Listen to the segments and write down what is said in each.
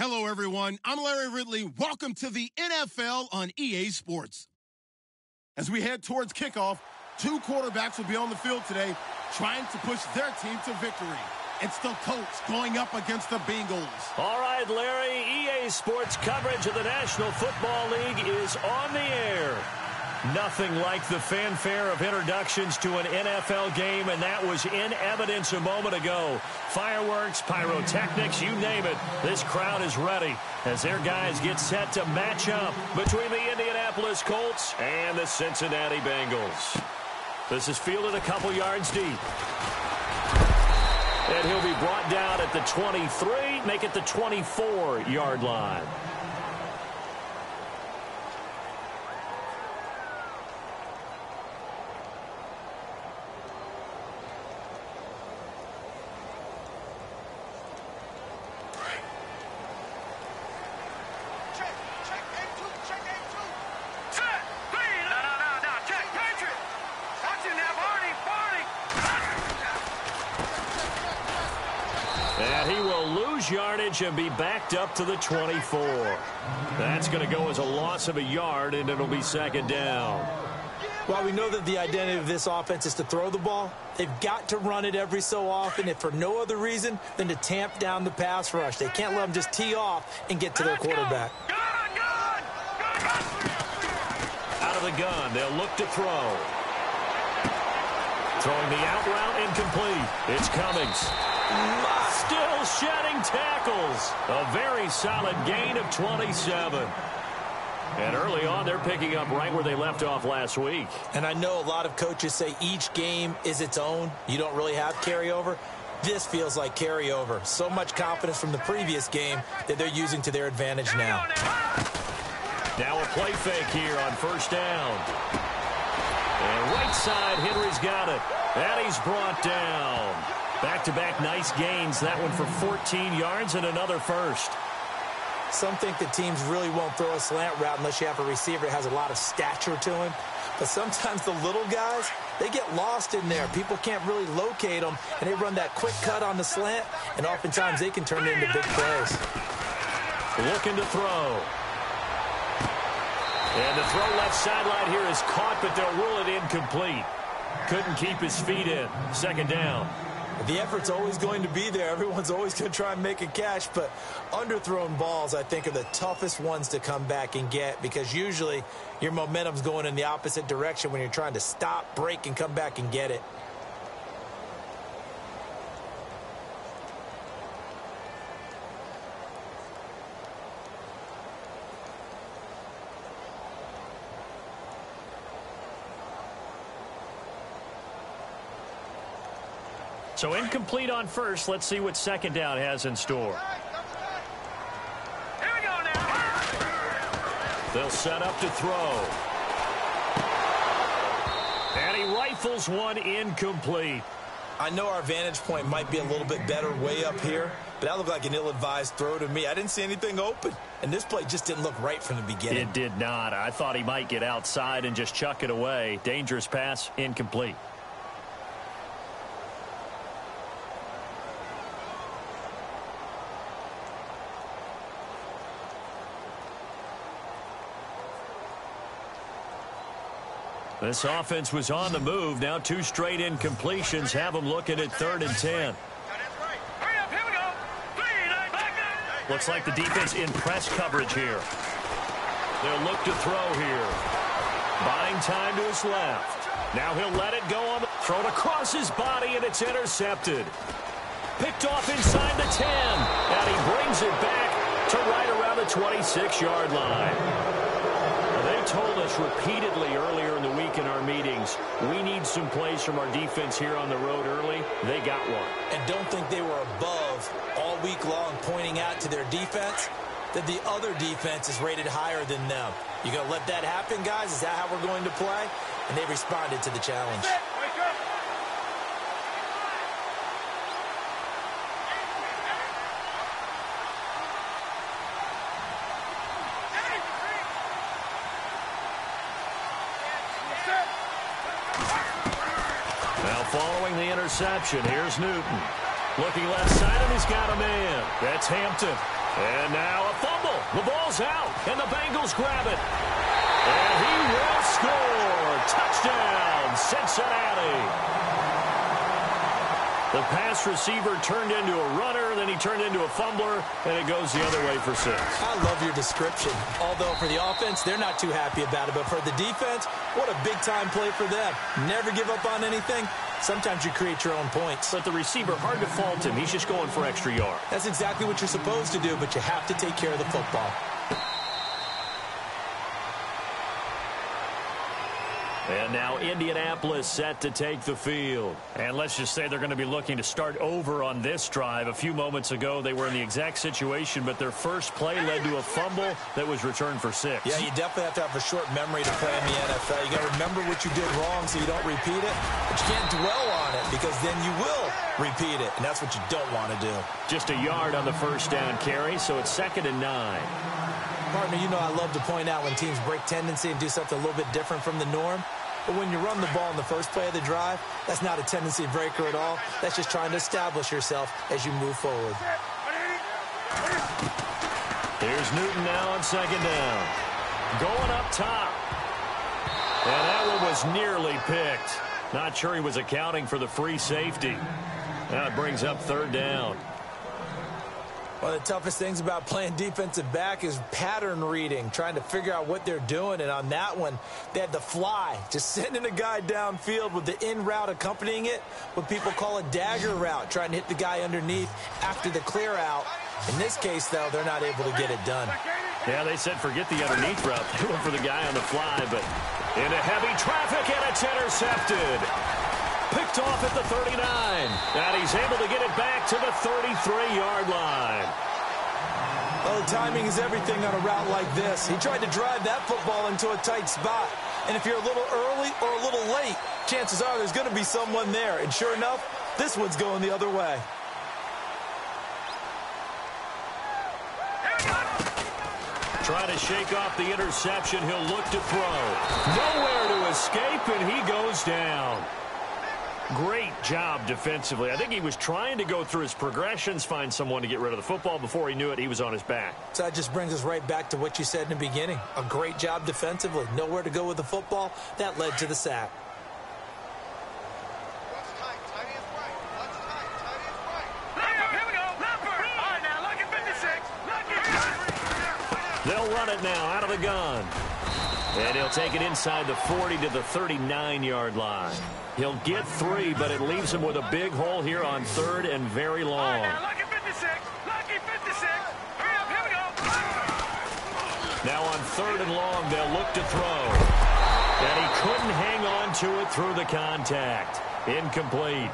Hello, everyone. I'm Larry Ridley. Welcome to the NFL on EA Sports. As we head towards kickoff, two quarterbacks will be on the field today trying to push their team to victory. It's the Colts going up against the Bengals. All right, Larry, EA Sports coverage of the National Football League is on the air. Nothing like the fanfare of introductions to an NFL game, and that was in evidence a moment ago. Fireworks, pyrotechnics, you name it. This crowd is ready as their guys get set to match up between the Indianapolis Colts and the Cincinnati Bengals. This is fielded a couple yards deep. And he'll be brought down at the 23, make it the 24-yard line. And he will lose yardage and be backed up to the 24. That's going to go as a loss of a yard, and it'll be second down. While we know that the identity of this offense is to throw the ball, they've got to run it every so often, if for no other reason than to tamp down the pass rush. They can't let them just tee off and get to their quarterback. Out of the gun, they'll look to throw. Throwing the out route incomplete. It's Cummings. Still shedding tackles. A very solid gain of 27. And early on, they're picking up right where they left off last week. And I know a lot of coaches say each game is its own. You don't really have carryover. This feels like carryover. So much confidence from the previous game that they're using to their advantage now. Now a play fake here on first down. And right side, Henry's got it. And he's brought down. Back-to-back nice gains. That one for 14 yards and another first. Some think that teams really won't throw a slant route unless you have a receiver that has a lot of stature to him. But sometimes the little guys, they get lost in there. People can't really locate them, and they run that quick cut on the slant, and oftentimes they can turn it into big plays. Looking to throw. And the throw left sideline here is caught, but they'll rule it incomplete. Couldn't keep his feet in. Second down. The effort's always going to be there. Everyone's always going to try and make a catch, but underthrown balls, I think, are the toughest ones to come back and get because usually your momentum's going in the opposite direction when you're trying to stop, break, and come back and get it. So incomplete on first. Let's see what second down has in store. Here we go now. They'll set up to throw. And he rifles one incomplete. I know our vantage point might be a little bit better way up here, but that looked like an ill-advised throw to me. I didn't see anything open, and this play just didn't look right from the beginning. It did not. I thought he might get outside and just chuck it away. Dangerous pass, incomplete. This offense was on the move. Now two straight incompletions have them looking at 3rd and 10. Looks like the defense in press coverage here. They'll look to throw here. Buying time to his left. Now he'll let it go on the throw across his body, and it's intercepted. Picked off inside the 10. And he brings it back to right around the 26-yard line. They told us repeatedly earlier in the week in our meetings, we need some plays from our defense here on the road early. They got one. And don't think they were above all week long pointing out to their defense that the other defense is rated higher than them. You going to let that happen, guys? Is that how we're going to play? And they responded to the challenge. Now following the interception, here's Newton. Looking left side, and he's got a man. That's Hampton. And now a fumble. The ball's out, and the Bengals grab it. And he will score. Touchdown, Cincinnati. The pass receiver turned into a runner, then he turned into a fumbler, and it goes the other way for 6. I love your description. Although for the offense, they're not too happy about it. But for the defense, what a big-time play for them. Never give up on anything. Sometimes you create your own points. But the receiver, hard to fault him. He's just going for extra yard. That's exactly what you're supposed to do, but you have to take care of the football. And now Indianapolis set to take the field. And let's just say they're going to be looking to start over on this drive. A few moments ago, they were in the exact situation, but their first play led to a fumble that was returned for 6. Yeah, you definitely have to have a short memory to play in the NFL. You got to remember what you did wrong so you don't repeat it, but you can't dwell on it because then you will repeat it, and that's what you don't want to do. Just a yard on the first down carry, so it's 2nd and 9. Partner, you know I love to point out when teams break tendency and do something a little bit different from the norm. But when you run the ball in the first play of the drive, that's not a tendency breaker at all. That's just trying to establish yourself as you move forward. Here's Newton now on 2nd down. Going up top. And that one was nearly picked. Not sure he was accounting for the free safety. Now it brings up 3rd down. One of the toughest things about playing defensive back is pattern reading, trying to figure out what they're doing. And on that one, they had the fly, just sending a guy downfield with the in route accompanying it, what people call a dagger route, trying to hit the guy underneath after the clear out. In this case, though, they're not able to get it done. Yeah, they said forget the underneath route. They went for the guy on the fly, but into heavy traffic, and it's intercepted. Picked off at the 39. And he's able to get it back to the 33-yard line. Well, timing is everything on a route like this. He tried to drive that football into a tight spot. And if you're a little early or a little late, chances are there's going to be someone there. And sure enough, this one's going the other way. Trying to shake off the interception. He'll look to throw. Nowhere to escape, and he goes down. Great job defensively. I think he was trying to go through his progressions, find someone to get rid of the football. Before he knew it, he was on his back. So that just brings us right back to what you said in the beginning. A great job defensively. Nowhere to go with the football. That led to the sack. They'll run it now out of the gun. And he'll take it inside the 40 to the 39-yard line. He'll get 3, but it leaves him with a big hole here on 3rd and very long. Now on 3rd and long, they'll look to throw. And he couldn't hang on to it through the contact. Incomplete.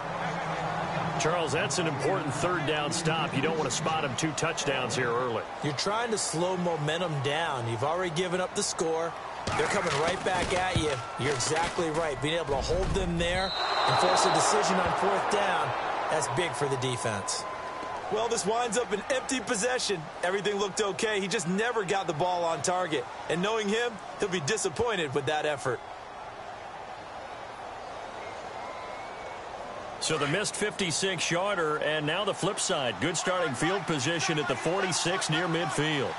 Charles, that's an important 3rd down stop. You don't want to spot him 2 touchdowns here early. You're trying to slow momentum down. You've already given up the score. They're coming right back at you. You're exactly right. Being able to hold them there and force a decision on 4th down, that's big for the defense. Well, this winds up an empty possession. Everything looked okay. He just never got the ball on target. And knowing him, he'll be disappointed with that effort. So the missed 56-yarder, and now the flip side. Good starting field position at the 46 near midfield.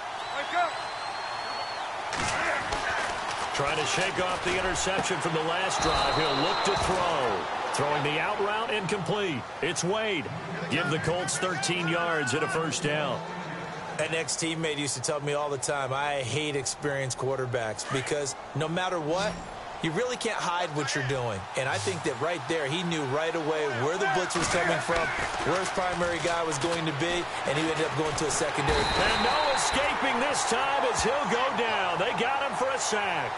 Trying to shake off the interception from the last drive. He'll look to throw. Throwing the out route incomplete. It's Wade. Give the Colts 13 yards at a 1st down. An ex-teammate used to tell me all the time, I hate experienced quarterbacks because no matter what, you really can't hide what you're doing. And I think that right there, he knew right away where the blitz was coming from, where his primary guy was going to be, and he ended up going to a secondary. And no escaping this time as he'll go down. They got him for a sack.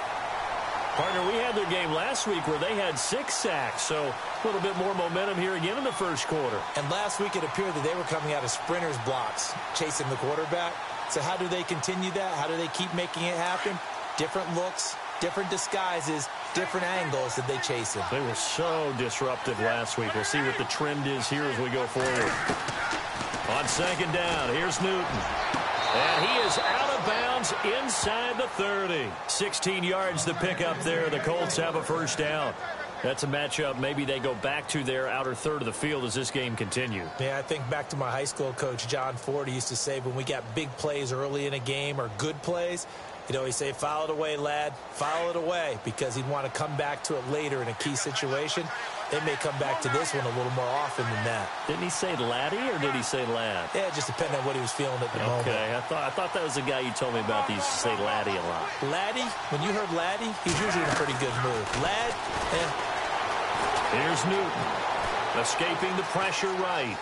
Partner, we had their game last week where they had 6 sacks, so a little bit more momentum here again in the first quarter. And last week it appeared that they were coming out of sprinters blocks, chasing the quarterback. So how do they continue that? How do they keep making it happen? Different looks, different disguises, different angles that they chase him. They were so disruptive last week. We'll see what the trend is here as we go forward. On 2nd down, here's Newton. And he is out of bounds inside the 30. 16 yards to pick up there. The Colts have a 1st down. That's a matchup maybe they go back to their outer third of the field as this game continues. Yeah, I think back to my high school coach, John Ford. He used to say when we got big plays early in a game or good plays, he'd always say, foul it away, lad, foul it away, because he'd want to come back to it later in a key situation. They may come back to this one a little more often than that. Didn't he say laddie or did he say lad? Yeah, it just depended on what he was feeling at the moment. Okay, I thought that was the guy you told me about. He used to say laddie a lot. Laddie, when you heard laddie, he's usually in a pretty good mood. Lad, Here's Newton, escaping the pressure right.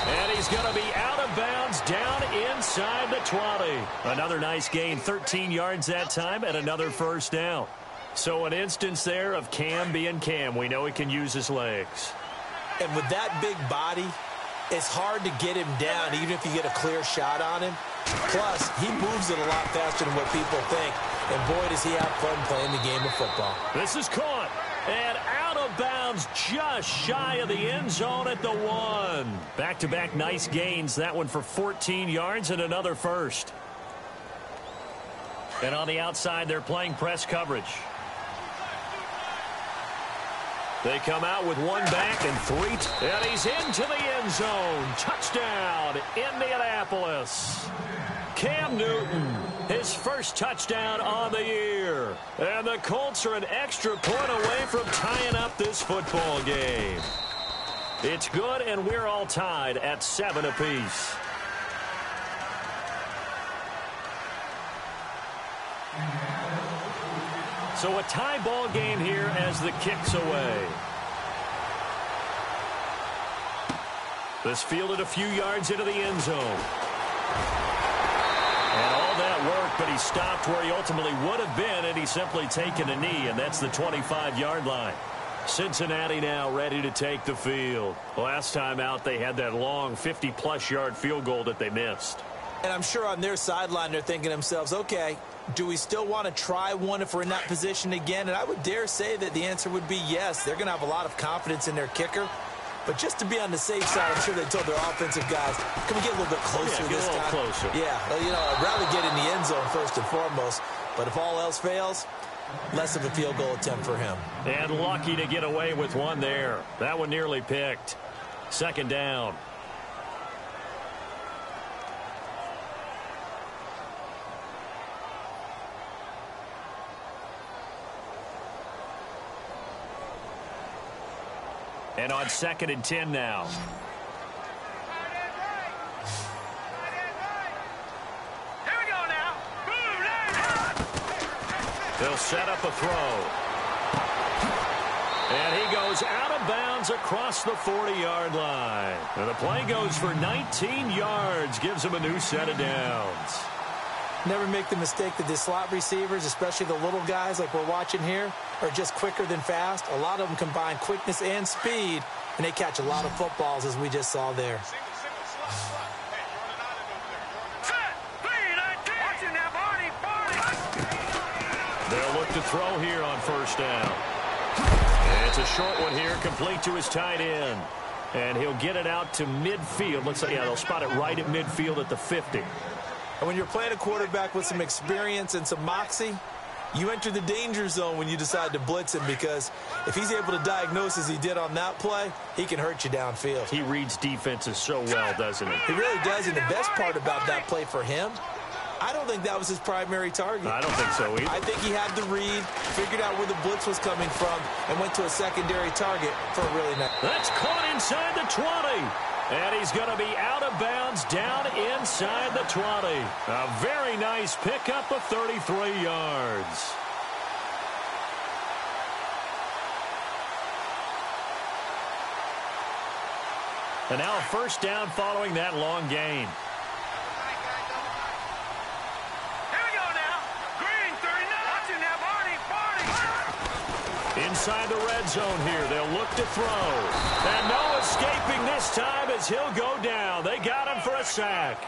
And he's going to be out of bounds down inside the 20. Another nice gain, 13 yards that time, and another first down. So an instance there of Cam being Cam. We know he can use his legs. And with that big body, it's hard to get him down, even if you get a clear shot on him. Plus, he moves it a lot faster than what people think. And boy, does he have fun playing the game of football. This is caught. And out of bounds just shy of the end zone at the 1. Back-to-back nice gains. That one for 14 yards and another first. And on the outside, they're playing press coverage. They come out with one back and 3. And he's into the end zone. Touchdown, Indianapolis. Cam Newton, his first touchdown on the year. And the Colts are an extra point away from tying up this football game. It's good, and we're all tied at 7 apiece. So a tie ball game here as the kick's away. This fielded a few yards into the end zone. And all that work, but he stopped where he ultimately would have been, and he's simply taken a knee, and that's the 25-yard line. Cincinnati now ready to take the field. Last time out, they had that long 50-plus yard field goal that they missed. And I'm sure on their sideline they're thinking to themselves, okay, do we still want to try one if we're in that position again? And I would dare say that the answer would be yes. They're going to have a lot of confidence in their kicker. But just to be on the safe side, I'm sure they told their offensive guys, can we get a little bit closer this time? Closer. Yeah, well, you know, I'd rather get in the end zone first and foremost. But if all else fails, less of a field goal attempt for him. And lucky to get away with one there. That one nearly picked. Second down. And on 2nd and 10 now. Here we go now. They'll set up a throw. And he goes out of bounds across the 40-yard line. And the play goes for 19 yards. Gives him a new set of downs. Never make the mistake that the slot receivers, especially the little guys like we're watching here, are just quicker than fast. A lot of them combine quickness and speed, and they catch a lot of footballs, as we just saw there. They'll look to throw here on first down. And it's a short one here, complete to his tight end. And he'll get it out to midfield. Looks like, yeah, they'll spot it right at midfield at the 50. And when you're playing a quarterback with some experience and some moxie, you enter the danger zone when you decide to blitz him, because if he's able to diagnose as he did on that play, he can hurt you downfield. He reads defenses so well, doesn't he? He really does, and the best part about that play for him, I don't think that was his primary target. I don't think so either. I think he had the read, figured out where the blitz was coming from, and went to a secondary target for a really nice. That's caught inside the 20. And he's going to be out of bounds down inside the 20. A very nice pickup of 33 yards. And now a first down following that long gain. Inside the red zone here. They'll look to throw. And no escaping this time as he'll go down. They got him for a sack.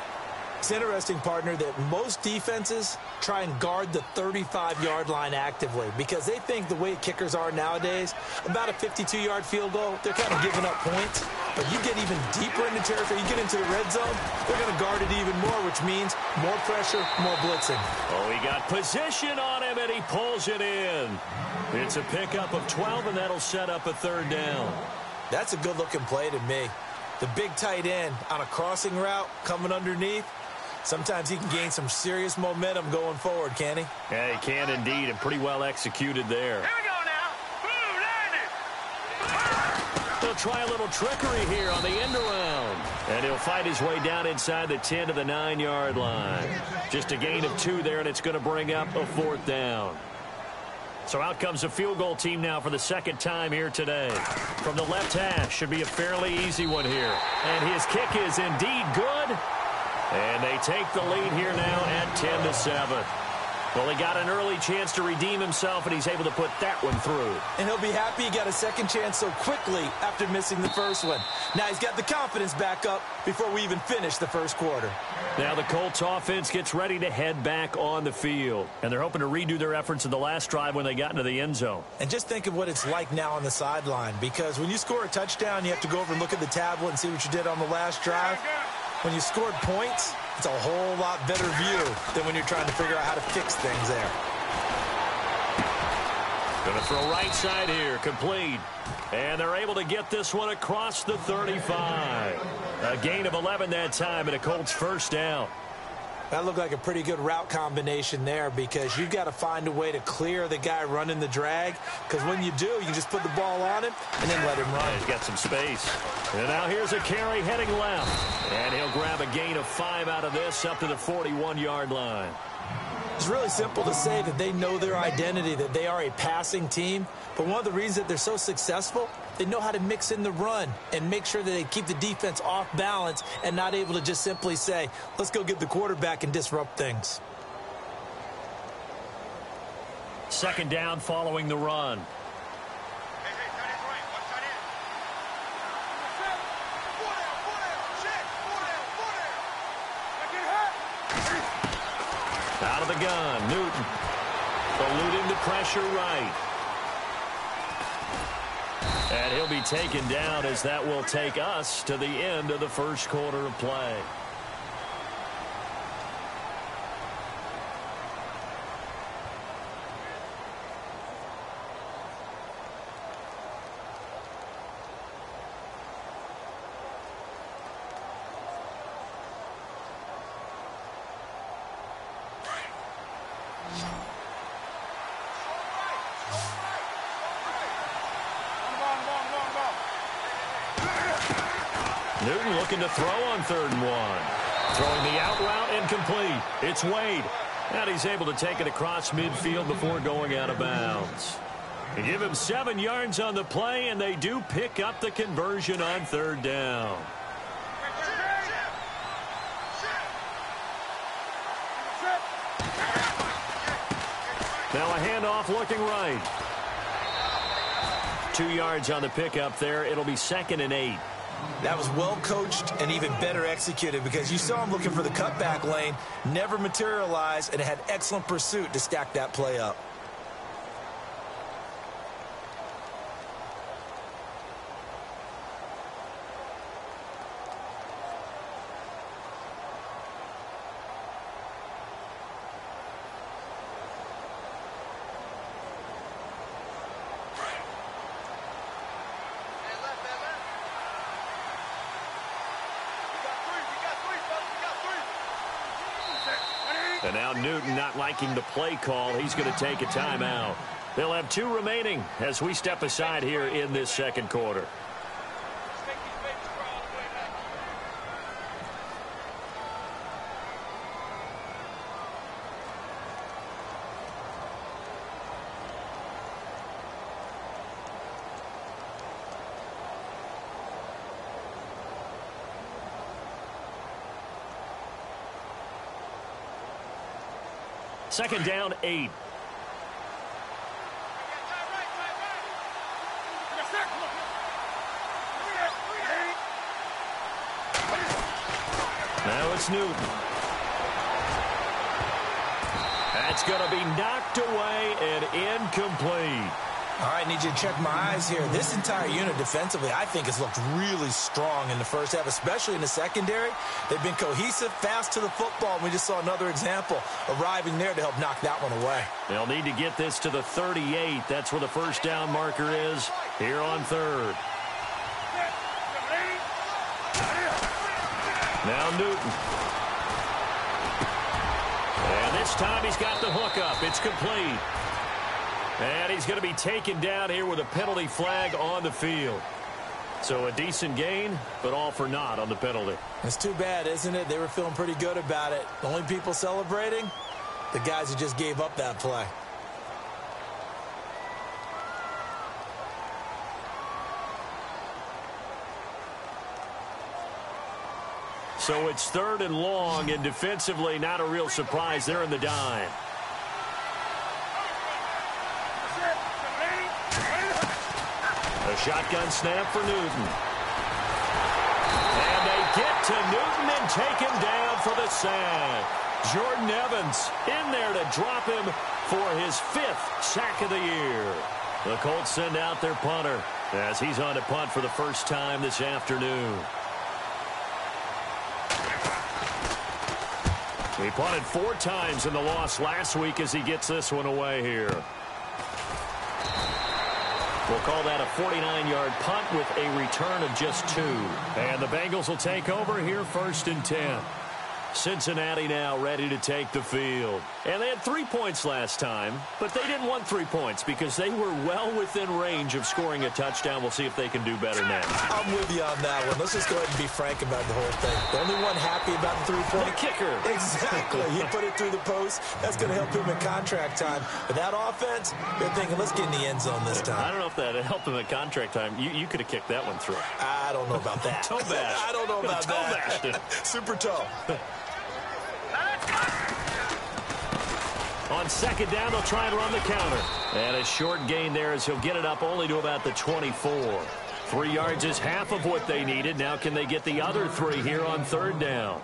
It's interesting, partner, that most defenses try and guard the 35-yard line actively because they think the way kickers are nowadays, about a 52-yard field goal, they're kind of giving up points. But you get even deeper into territory, you get into the red zone, they're going to guard it even more, which means more pressure, more blitzing. Oh, he got position on him, and he pulls it in. It's a pickup of 12, and that'll set up a third down. That's a good-looking play to me. The big tight end on a crossing route coming underneath, sometimes he can gain some serious momentum going forward, can he? Yeah, he can indeed, and pretty well executed there. Here we go now. Boom, landed. He'll try a little trickery here on the end around. And he'll fight his way down inside the 10 to the 9-yard line. Just a gain of 2 there, and it's going to bring up a fourth down. So out comes a field goal team now for the second time here today. From the left hash, should be a fairly easy one here. And his kick is indeed good. And they take the lead here now at 10-7. Well, he got an early chance to redeem himself, and he's able to put that one through. And he'll be happy he got a second chance so quickly after missing the first one. Now he's got the confidence back up before we even finish the first quarter. Now the Colts offense gets ready to head back on the field. And they're hoping to redo their efforts in the last drive when they got into the end zone. And just think of what it's like now on the sideline, because when you score a touchdown, you have to go over and look at the tablet and see what you did on the last drive. When you scored points, it's a whole lot better view than when you're trying to figure out how to fix things there. Going to throw right side here, complete. And they're able to get this one across the 35. A gain of 11 that time, and a Colts first down. That looked like a pretty good route combination there, because you've got to find a way to clear the guy running the drag, because when you do, you can just put the ball on him and then let him run. He's got some space. And now here's a carry heading left. And he'll grab a gain of 5 out of this up to the 41-yard line. It's really simple to say that they know their identity, that they are a passing team. But one of the reasons that they're so successful, they know how to mix in the run and make sure that they keep the defense off balance and not able to just simply say, let's go get the quarterback and disrupt things. Second down following the run. Out of the gun, Newton. Eluding the pressure right. And he'll be taken down as that will take us to the end of the first quarter of play. Newton looking to throw on 3rd and 1. Throwing the out route incomplete. It's Wade. And he's able to take it across midfield before going out of bounds. They give him 7 yards on the play, and they do pick up the conversion on 3rd down. Now a handoff looking right. 2 yards on the pickup there. It'll be 2nd and 8. That was well coached and even better executed, because you saw him looking for the cutback lane, never materialized, and had excellent pursuit to stack that play up. And now Newton not liking the play call. He's going to take a timeout. They'll have 2 remaining as we step aside here in this second quarter. Second down, 8. Now it's Newton. That's going to be knocked away and incomplete. All right, need you to check my eyes here. This entire unit defensively, I think, has looked really strong in the first half, especially in the secondary. They've been cohesive, fast to the football, and we just saw another example arriving there to help knock that one away. They'll need to get this to the 38. That's where the first down marker is here on third. Now Newton. And this time he's got the hook up. It's complete. And he's going to be taken down here with a penalty flag on the field. So a decent gain, but all for naught on the penalty. It's too bad, isn't it? They were feeling pretty good about it. The only people celebrating, the guys who just gave up that play. So it's third and long, and defensively not a real surprise. They're in the dime. A shotgun snap for Newton. And they get to Newton and take him down for the sack. Jordan Evans in there to drop him for his 5th sack of the year. The Colts send out their punter as he's on to punt for the first time this afternoon. He punted 4 times in the loss last week as he gets this one away here. We'll call that a 49-yard punt with a return of just 2. And the Bengals will take over here 1st and 10. Cincinnati now ready to take the field. And they had 3 points last time, but they didn't want 3 points because they were well within range of scoring a touchdown. We'll see if they can do better now. I'm with you on that one. Let's just go ahead and be frank about the whole thing. The only one happy about the 3-point. The kicker. Exactly. He put it through the post. That's going to help him in contract time. But that offense, they're thinking, let's get in the end zone this time. I don't know if that helped him at contract time. You could have kicked that one through. I don't know about that. Toe bash. I don't know about that. Toe bashed. Super toe. On second down, they'll try and run the counter. And a short gain there as he'll get it up only to about the 24. 3 yards is half of what they needed. Now can they get the other 3 here on third down?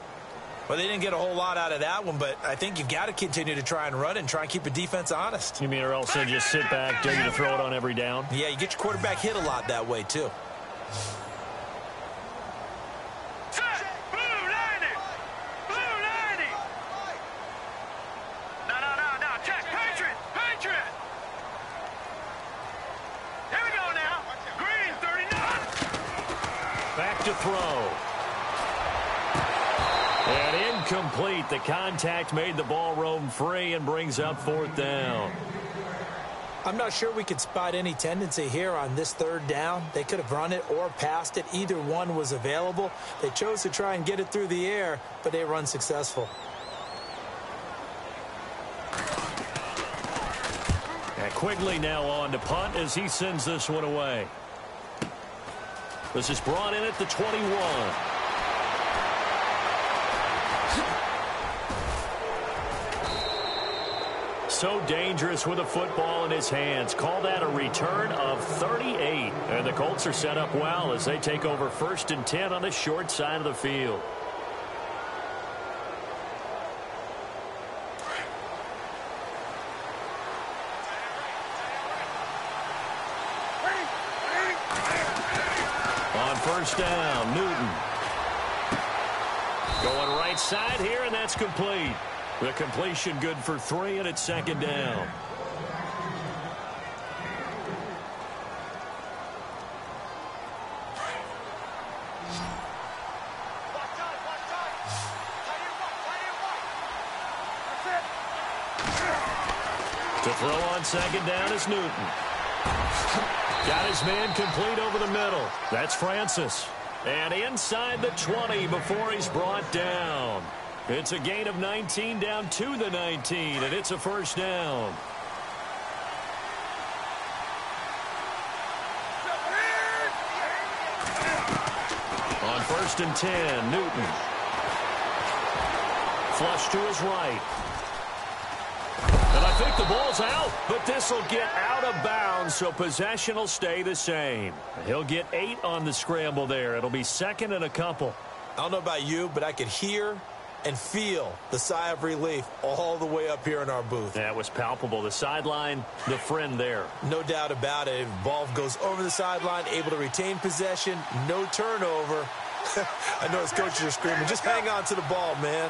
Well, they didn't get a whole lot out of that one, but I think you've got to continue to try and run and try and keep the defense honest. You mean or else they just sit back, dare you to throw it on every down? Yeah, you get your quarterback hit a lot that way, too. To throw. And incomplete. The contact made the ball roam free and brings up 4th down. I'm not sure we could spot any tendency here on this 3rd down. They could have run it or passed it. Either one was available. They chose to try and get it through the air, but they were unsuccessful. And Quigley now on to punt as he sends this one away. This is brought in at the 21. So dangerous with a football in his hands. Call that a return of 38. And the Colts are set up well as they take over 1st and 10 on the short side of the field. First down, Newton. Going right side here, and that's complete. The completion good for 3, and it's 2nd down. To throw on 2nd down is Newton. Got his man complete over the middle. That's Francis. And inside the 20 before he's brought down. It's a gain of 19 down to the 19, and it's a 1st down. On 1st and 10, Newton. Flush to his right. And I think the ball's out, but this will get out of bounds, so possession will stay the same. He'll get 8 on the scramble there. It'll be 2nd and a couple. I don't know about you, but I could hear and feel the sigh of relief all the way up here in our booth. That was palpable. The sideline, the friend there. No doubt about it. Ball goes over the sideline, able to retain possession, no turnover. I know his coaches are screaming, just hang on to the ball, man.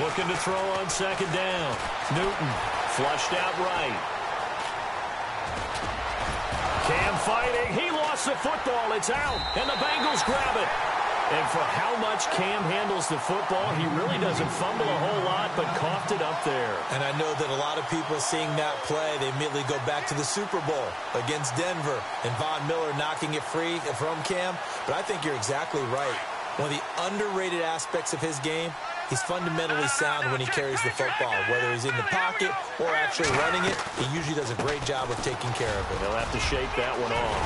Looking to throw on second down. Newton flushed out right. Cam fighting. He lost the football. It's out. And the Bengals grab it. And for how much Cam handles the football, he really doesn't fumble a whole lot, but coughed it up there. And I know that a lot of people seeing that play, they immediately go back to the Super Bowl against Denver and Von Miller knocking it free from Cam. But I think you're exactly right. One of the underrated aspects of his game, he's fundamentally sound when he carries the football. Whether he's in the pocket or actually running it, he usually does a great job of taking care of it. He'll have to shake that one off.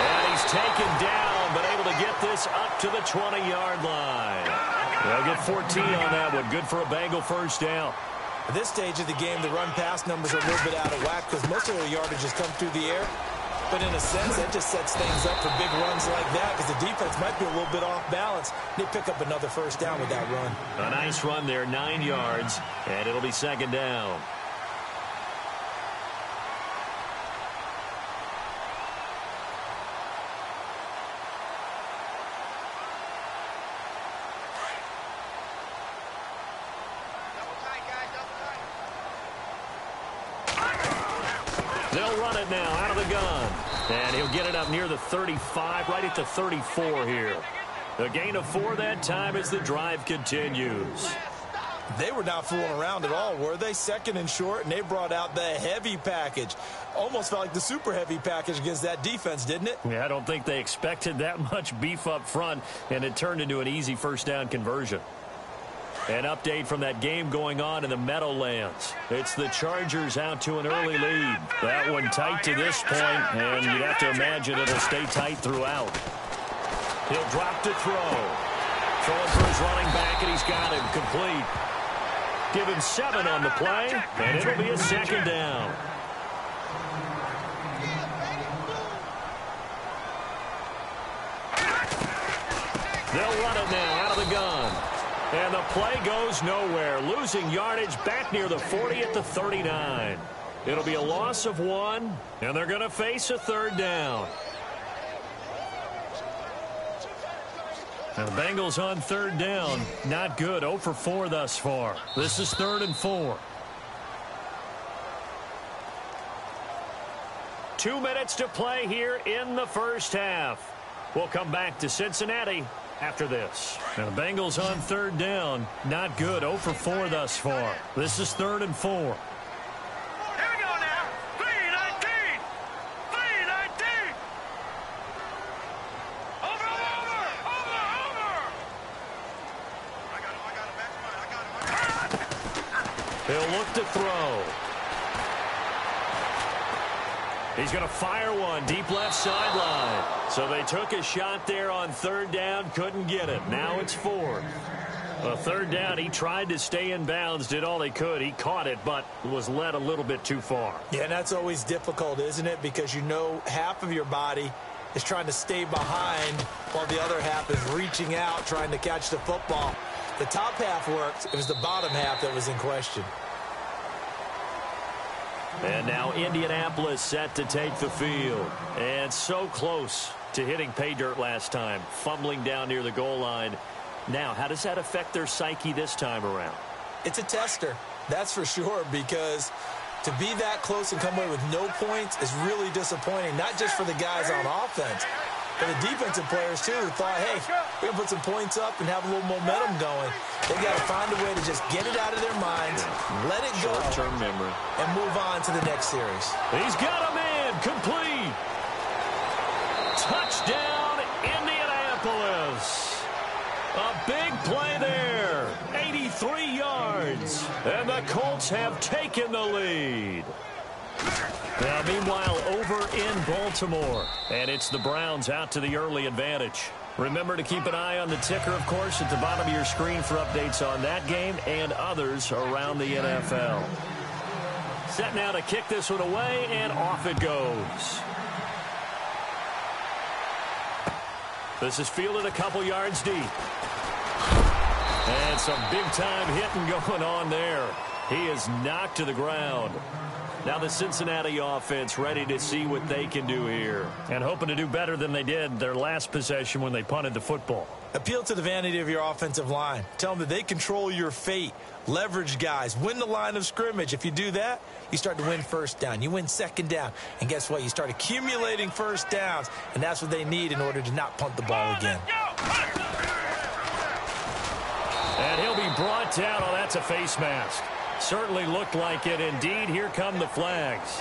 And he's taken down, but able to get this up to the 20-yard line. They'll get 14 on that one. Good for a Bengal first down. At this stage of the game, the run-pass numbers are a little bit out of whack because most of the yardage has come through the air. But in a sense, that just sets things up for big runs like that because the defense might be a little bit off balance. They pick up another first down with that run. A nice run there, 9 yards, and it'll be second down. They'll run it now out of the gun. And he'll get it up near the 35, right at the 34 here. A gain of 4 that time as the drive continues. They were not fooling around at all, were they? Second and short, and they brought out the heavy package. Almost felt like the super heavy package against that defense, didn't it? Yeah, I don't think they expected that much beef up front, and it turned into an easy first down conversion. An update from that game going on in the Meadowlands. It's the Chargers out to an early lead. That one tight to this point, and you'd have to imagine it'll stay tight throughout. He'll drop to throw. Throwing for his running back, and he's got him complete. Give him 7 on the play, and it'll be a second down. They'll run it now out of the gun. And the play goes nowhere. Losing yardage back near the 40 at the 39. It'll be a loss of 1, and they're going to face a third down. And the Bengals on third down. Not good. 0 for 4 thus far. This is 3rd and 4. 2 minutes to play here in the first half. We'll come back to Cincinnati after this. And the Bengals on third down. Not good. 0 for 4 thus far. This is 3rd and 4. Here we go now. 3-19. 3-19. Over. I got him. He'll look to throw. He's going to fire one deep left sideline. So they took a shot there on third down, couldn't get it. Now it's 4th. A third down, he tried to stay in bounds, did all he could. He caught it, but was led a little bit too far. Yeah, and that's always difficult, isn't it? Because you know half of your body is trying to stay behind while the other half is reaching out, trying to catch the football. The top half worked. It was the bottom half that was in question. And now Indianapolis set to take the field. And so close to hitting pay dirt last time, fumbling down near the goal line. Now, how does that affect their psyche this time around? It's a tester, that's for sure, because to be that close and come away with no points is really disappointing, not just for the guys on offense, but the defensive players, too, who thought, hey, we're going to put some points up and have a little momentum going. They've got to find a way to just get it out of their minds, let it go, short-term memory, and move on to the next series. He's got him in, complete. Touchdown, Indianapolis. A big play there, 83 yards, and the Colts have taken the lead. Now, meanwhile, over in Baltimore, and it's the Browns out to the early advantage. Remember to keep an eye on the ticker, of course, at the bottom of your screen for updates on that game and others around the NFL. Set now to kick this one away, and off it goes. This is fielded a couple yards deep. And some big-time hitting going on there. He is knocked to the ground. Now the Cincinnati offense ready to see what they can do here. And hoping to do better than they did their last possession when they punted the football. Appeal to the vanity of your offensive line. Tell them that they control your fate. Leverage guys. Win the line of scrimmage. If you do that, you start to win first down. You win second down. And guess what? You start accumulating first downs. And that's what they need in order to not punt the ball again. And he'll be brought down. Oh, that's a face mask. Certainly looked like it. Indeed, here come the flags.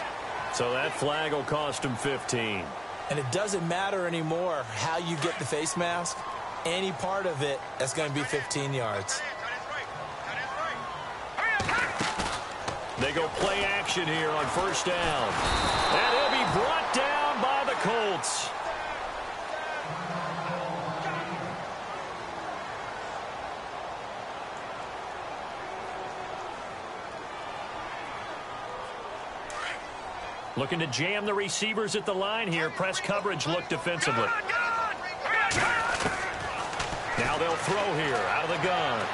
So that flag will cost him 15. And it doesn't matter anymore how you get the face mask. Any part of it, that's going to be 15 yards. They go play action here on first down. And he'll be brought down by the Colts. Looking to jam the receivers at the line here. Press coverage look defensively. Now they'll throw here out of the gun.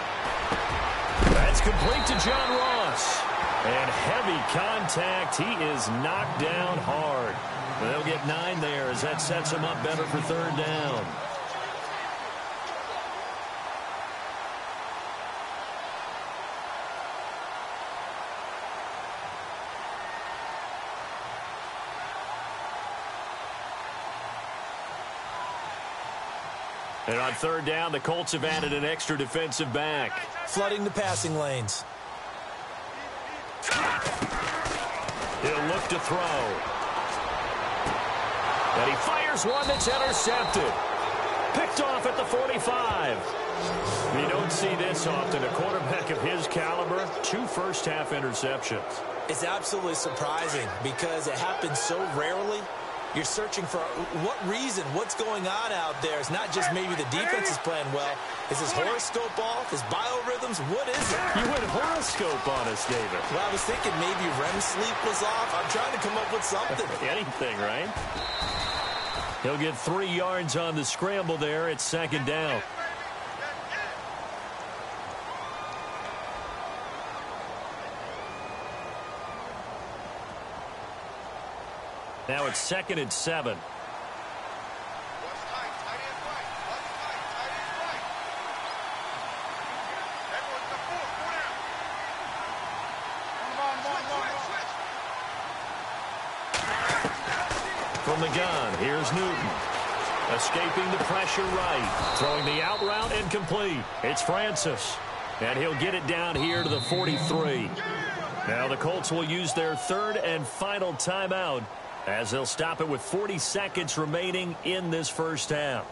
That's complete to John Ross. And heavy contact. He is knocked down hard. They'll get 9 there as that sets him up better for third down. And on third down, the Colts have added an extra defensive back. Flooding the passing lanes. He'll look to throw. And he fires one that's intercepted. Picked off at the 45. You don't see this often. A quarterback of his caliber, 2 first-half interceptions. It's absolutely surprising because it happens so rarely. You're searching for what reason, what's going on out there. It's not just maybe the defense is playing well. Is his horoscope off? His biorhythms? What is it? You went horoscope on us, David. Well, I was thinking maybe REM sleep was off. I'm trying to come up with something. Anything, right? He'll get 3 yards on the scramble there. It's second down. Now it's 2nd and 7. From the gun, here's Newton. Escaping the pressure right. Throwing the out route incomplete. It's Francis. And he'll get it down here to the 43. Now the Colts will use their 3rd and final timeout, as they'll stop it with 40 seconds remaining in this first half.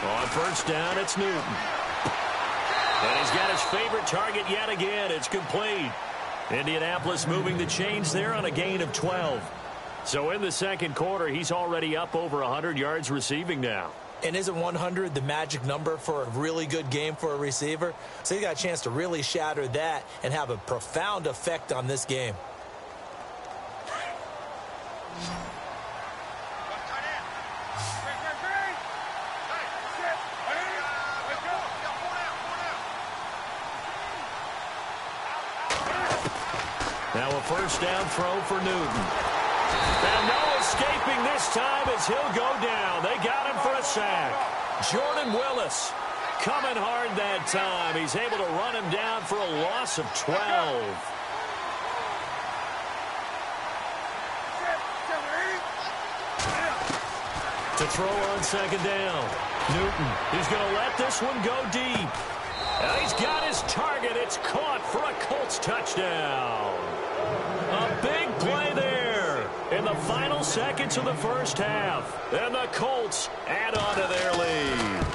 On first down, it's Newton. And he's got his favorite target yet again. It's complete. Indianapolis moving the chains there on a gain of 12. So in the second quarter, he's already up over 100 yards receiving now. And isn't 100 the magic number for a really good game for a receiver? So he got a chance to really shatter that and have a profound effect on this game. Now a first down throw for Newton. And no escaping this time as he'll go down. They got him for a sack. Jordan Willis coming hard that time. He's able to run him down for a loss of 12. To throw on second down. Newton, he's going to let this one go deep. And he's got his target. It's caught for a Colts touchdown. A big play there in the final seconds of the first half. And the Colts add on to their lead.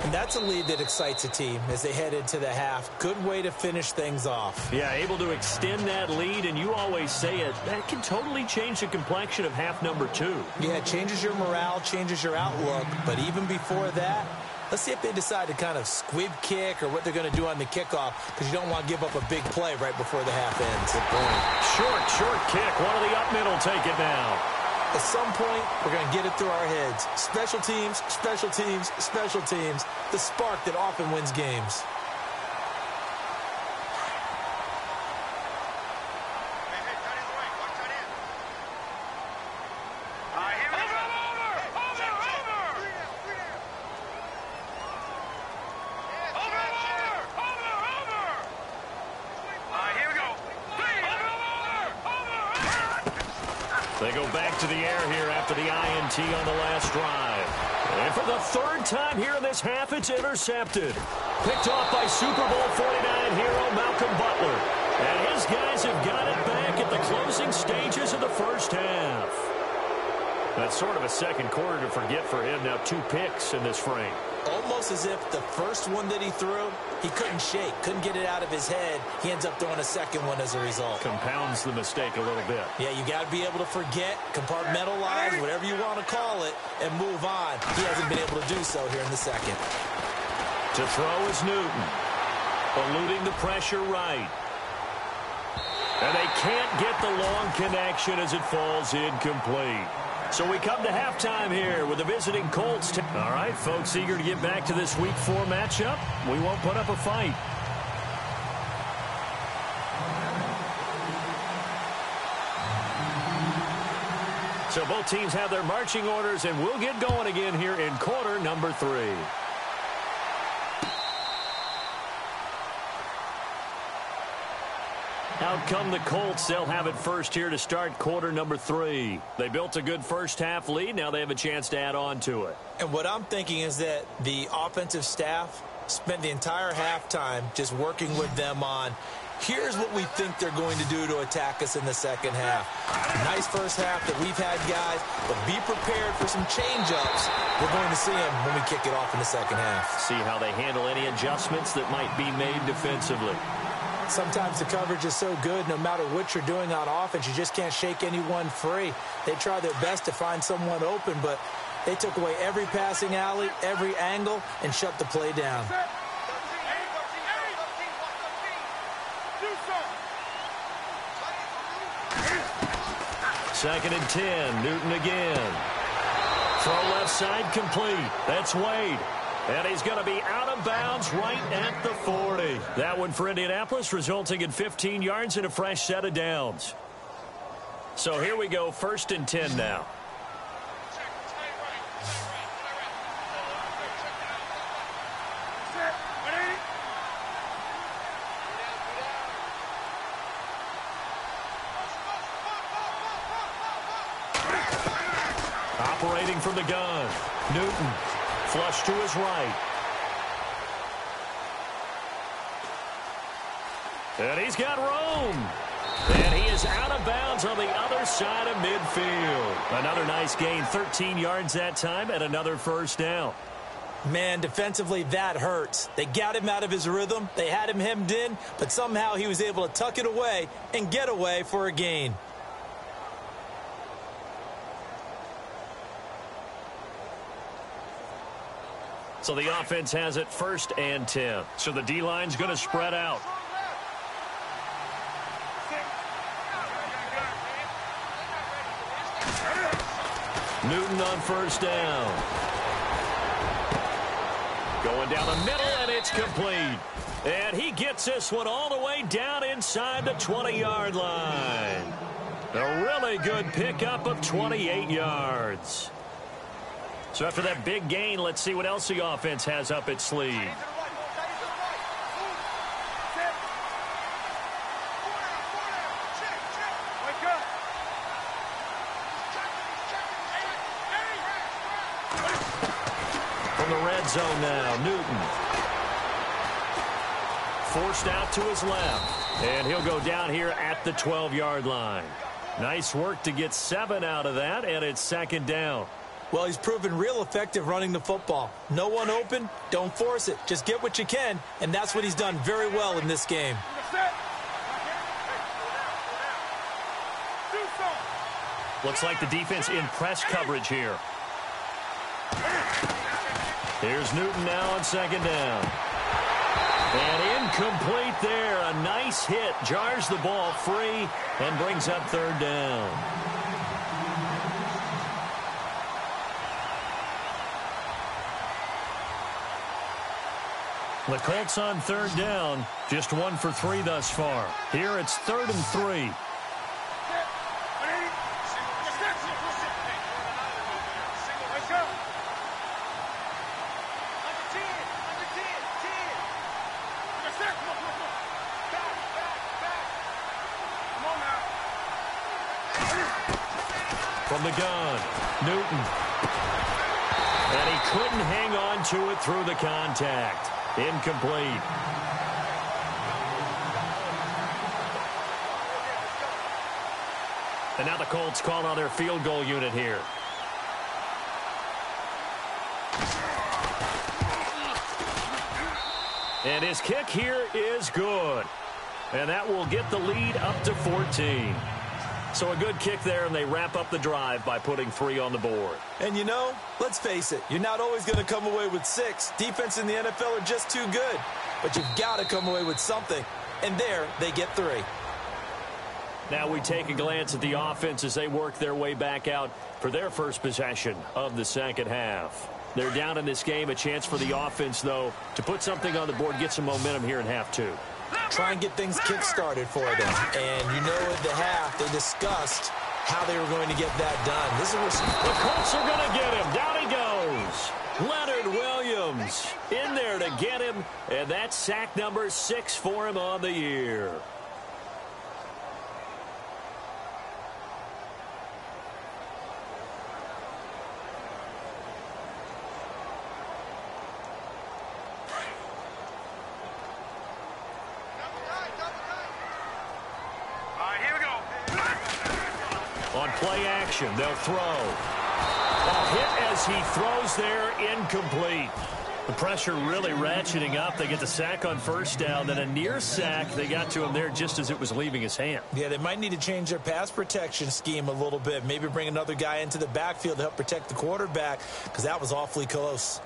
And that's a lead that excites a team as they head into the half. Good way to finish things off. Yeah, able to extend that lead, and you always say it, that can totally change the complexion of half number 2. Yeah, it changes your morale, changes your outlook. But even before that, Let's see if they decide to kind of squib kick or what they're going to do on the kickoff, because you don't want to give up a big play right before the half ends. Good point. Short kick. One of the up middle take it now. At some point, we're going to get it through our heads. Special teams, special teams, special teams. The spark that often wins games. They go back to the air here after the INT on the last drive. And for the third time here in this half, it's intercepted. Picked off by Super Bowl 49 hero Malcolm Butler. And his guys have got it back at the closing stages of the first half. That's sort of a second quarter to forget for him. Now 2 picks in this frame. Almost as if the first one that he threw, he couldn't shake, couldn't get it out of his head. He ends up throwing a second one as a result. Compounds the mistake a little bit. Yeah, you got to be able to forget, compartmentalize, whatever you want to call it, and move on. He hasn't been able to do so here in the second. To throw is Newton. Eluding the pressure right. And they can't get the long connection as it falls incomplete. So we come to halftime here with the visiting Colts. All right, folks, eager to get back to this Week 4 matchup. We won't put up a fight. So both teams have their marching orders, and we'll get going again here in quarter number 3. Out come the Colts. They'll have it first here to start quarter number 3. They built a good first half lead. Now they have a chance to add on to it. And what I'm thinking is that the offensive staff spent the entire halftime just working with them on, here's what we think they're going to do to attack us in the second half. Nice first half that we've had, guys, but be prepared for some change-ups. We're going to see them when we kick it off in the second half. See how they handle any adjustments that might be made defensively. Sometimes the coverage is so good, no matter what you're doing on offense, you just can't shake anyone free. They try their best to find someone open, but they took away every passing alley, every angle, and shut the play down. Second and 10, Newton again. Throw left side complete. That's Wade. And he's going to be out of bounds right at the 40. That one for Indianapolis, resulting in 15 yards and a fresh set of downs. So here we go, first and 10 now. Operating from the gun, Newton. Flush to his right. And he's got room. And he is out of bounds on the other side of midfield. Another nice gain, 13 yards that time, and another first down. Man, defensively, that hurts. They got him out of his rhythm. They had him hemmed in, but somehow he was able to tuck it away and get away for a gain. So the offense has it first and 10. So the D-line's going to spread out. Newton on first down. Going down the middle, and it's complete. And he gets this one all the way down inside the 20-yard line. A really good pickup of 28 yards. So after that big gain, let's see what else the offense has up its sleeve. From the red zone now, Newton. Forced out to his left. And he'll go down here at the 12-yard line. Nice work to get 7 out of that, and it's second down. Well, he's proven real effective running the football. No one open, don't force it. Just get what you can, and that's what he's done very well in this game. Looks like the defense in press coverage here. Here's Newton now on second down. And incomplete there. A nice hit. Jars the ball free and brings up third down. The Colts on third down. Just 1 for 3 thus far. Here it's 3rd and 3. From the gun, Newton. And he couldn't hang on to it through the contact. Incomplete. And now the Colts call on their field goal unit here. And his kick here is good. And that will get the lead up to 14. So a good kick there, and they wrap up the drive by putting 3 on the board. And you know, let's face it, you're not always going to come away with 6. Defense in the NFL are just too good. But you've got to come away with something. And there, they get 3. Now we take a glance at the offense as they work their way back out for their first possession of the second half. They're down in this game. A chance for the offense, though, to put something on the board, get some momentum here in half 2. Try and get things kick-started for them. And you know at the half, they discussed how they were going to get that done. This is where the Colts are going to get him. Down he goes. Leonard Williams in there to get him. And that's sack number 6 for him on the year. On play action, they'll throw. A hit as he throws there, incomplete. The pressure really ratcheting up. They get the sack on first down, then a near sack. They got to him there just as it was leaving his hand. Yeah, they might need to change their pass protection scheme a little bit. Maybe bring another guy into the backfield to help protect the quarterback, because that was awfully close.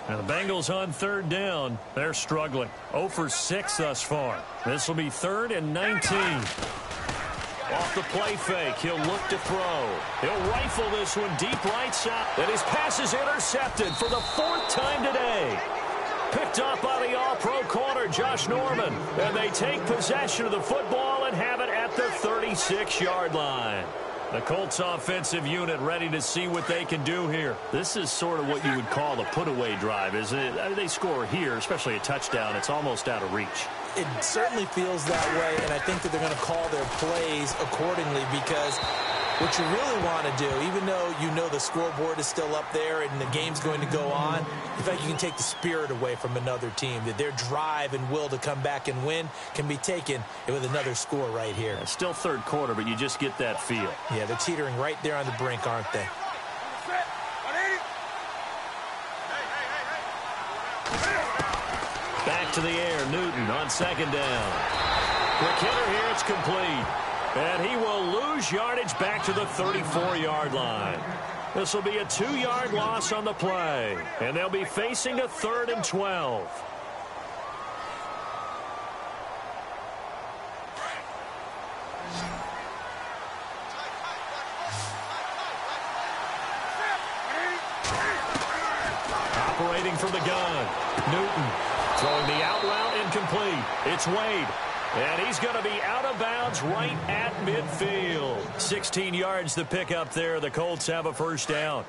Now the Bengals on third down. They're struggling. 0 for 6 thus far. This will be 3rd and 19. Off the play fake, he'll look to throw. He'll rifle this one deep right side. And his pass is intercepted for the 4th time today. Picked up by the all-pro corner, Josh Norman. And they take possession of the football and have it at the 36-yard line. The Colts offensive unit ready to see what they can do here. This is sort of what you would call a put-away drive, isn't it? I mean, they score here, especially a touchdown. It's almost out of reach. It certainly feels that way, and I think that they're going to call their plays accordingly, because what you really want to do, even though you know the scoreboard is still up there and the game's going to go on, in fact, you can take the spirit away from another team, that their drive and will to come back and win can be taken with another score right here. It's still third quarter, but you just get that feel. Yeah, they're teetering right there on the brink, aren't they? Back to the air, Newton on second down. Quick hitter here, it's complete. And he will lose yardage back to the 34-yard line. This will be a 2-yard loss on the play. And they'll be facing a 3rd and 12. Operating from the gun, Newton throwing the out route, incomplete. It's Wade. And he's going to be out of bounds right at midfield. 16 yards to pick up there. The Colts have a first down.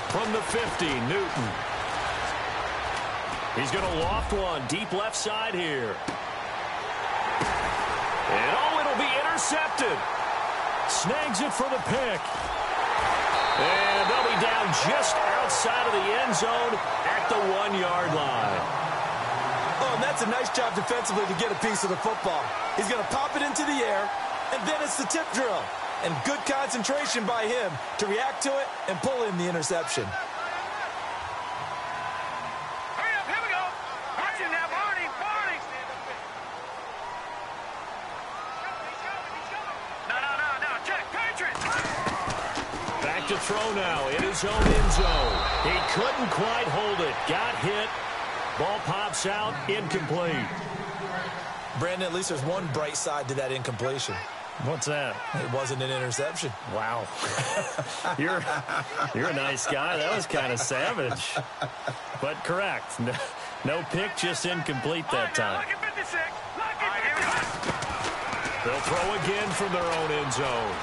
From the 50, Newton. He's going to loft one deep left side here. And oh, it'll be intercepted. Snags it for the pick. And they'll be down just outside of the end zone at the 1-yard line. Oh, and that's a nice job defensively to get a piece of the football. He's going to pop it into the air, and then it's the tip drill. And good concentration by him to react to it and pull in the interception. Hurry up, throw now in his own end zone. He couldn't quite hold it. Got hit. Ball pops out. Incomplete. Brandon, at least there's one bright side to that incompletion. What's that? It wasn't an interception. Wow. You're a nice guy. That was kind of savage. But correct. No pick, just incomplete that time. They'll throw again from their own end zone.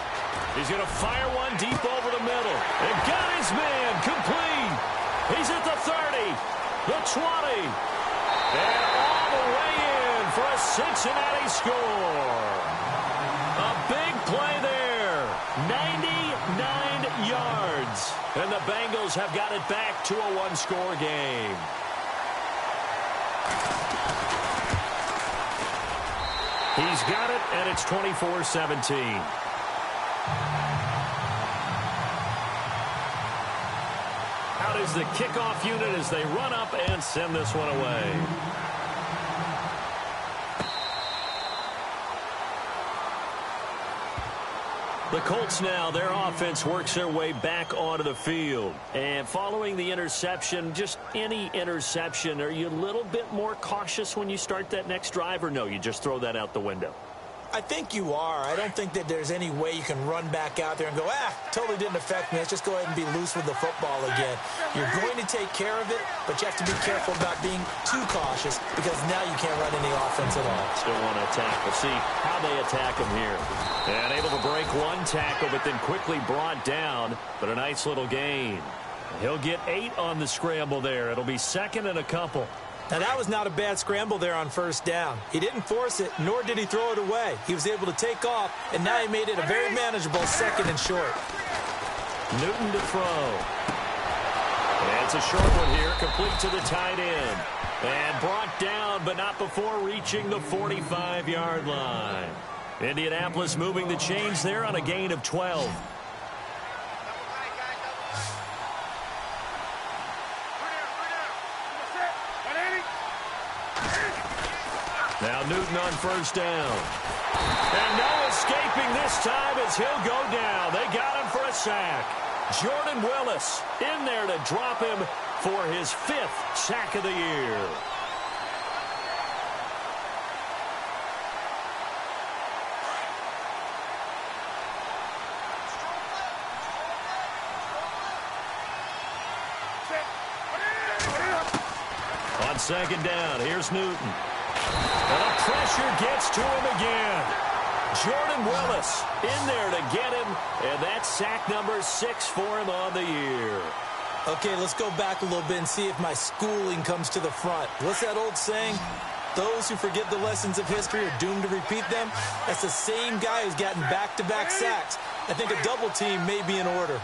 He's going to fire one deep over the middle. And got his man complete. He's at the 30, the 20, and all the way in for a Cincinnati score. A big play there. 99 yards. And the Bengals have got it back to a one-score game. He's got it, and it's 24-17. Out is the kickoff unit as they run up and send this one away. The Colts now, their offense works their way back onto the field. And following the interception, just any interception, are you a little bit more cautious when you start that next drive, or no, you just throw that out the window? I think you are. I don't think that there's any way you can run back out there and go, totally didn't affect me. Let's just go ahead and be loose with the football again. You're going to take care of it, but you have to be careful about being too cautious because now you can't run any offense at all. Still want to attack. We'll see how they attack him here. And able to break one tackle, but then quickly brought down, but a nice little gain. He'll get 8 on the scramble there. It'll be second and a couple. Now, that was not a bad scramble there on first down. He didn't force it, nor did he throw it away. He was able to take off, and now he made it a very manageable second and short. Newton to throw. And it's a short one here, complete to the tight end. And brought down, but not before reaching the 45-yard line. Indianapolis moving the chains there on a gain of 12. Now Newton on first down. And no escaping this time as he'll go down. They got him for a sack. Jordan Willis in there to drop him for his 5th sack of the year. On second down, here's Newton. And the pressure gets to him again. Jordan Willis in there to get him, and that's sack number 6 for him on the year. Okay, let's go back a little bit and see if my schooling comes to the front. What's that old saying? Those who forget the lessons of history are doomed to repeat them. That's the same guy who's gotten back-to-back sacks. I think a double team may be in order.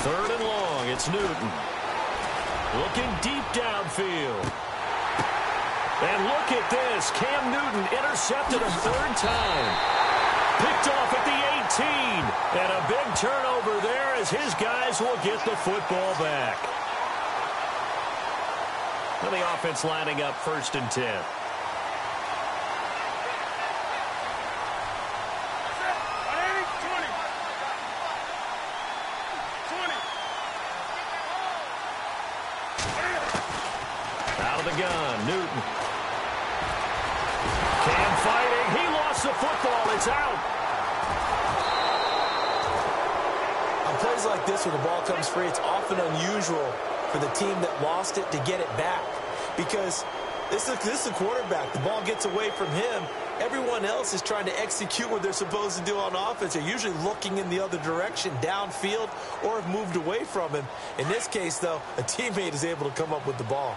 Third and long, it's Newton. Looking deep downfield. And look at this. Cam Newton intercepted a 3rd time. Picked off at the 18. And a big turnover there as his guys will get the football back. And the offense lining up 1st and 10. Out of the gun, Newton. Cam fighting. He lost the football. It's out. On plays like this where the ball comes free, it's often unusual for the team that lost it to get it back. Because this is a quarterback. The ball gets away from him. Everyone else is trying to execute what they're supposed to do on offense. They're usually looking in the other direction, downfield, or have moved away from him. In this case, though, a teammate is able to come up with the ball.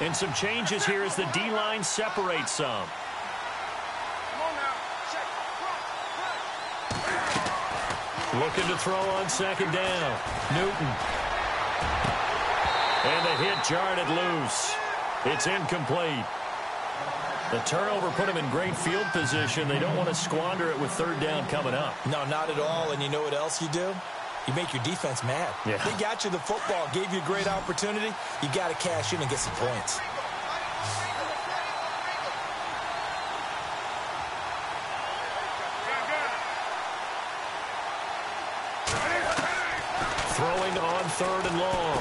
And some changes here as the D-line separates some. Looking to throw on second down. Newton. And the hit jarred it loose. It's incomplete. The turnover put him in great field position. They don't want to squander it with 3rd down coming up. No, not at all. And you know what else you do? You make your defense mad. Yeah. They got you the football, gave you a great opportunity. You got to cash in and get some points. Throwing on 3rd and long.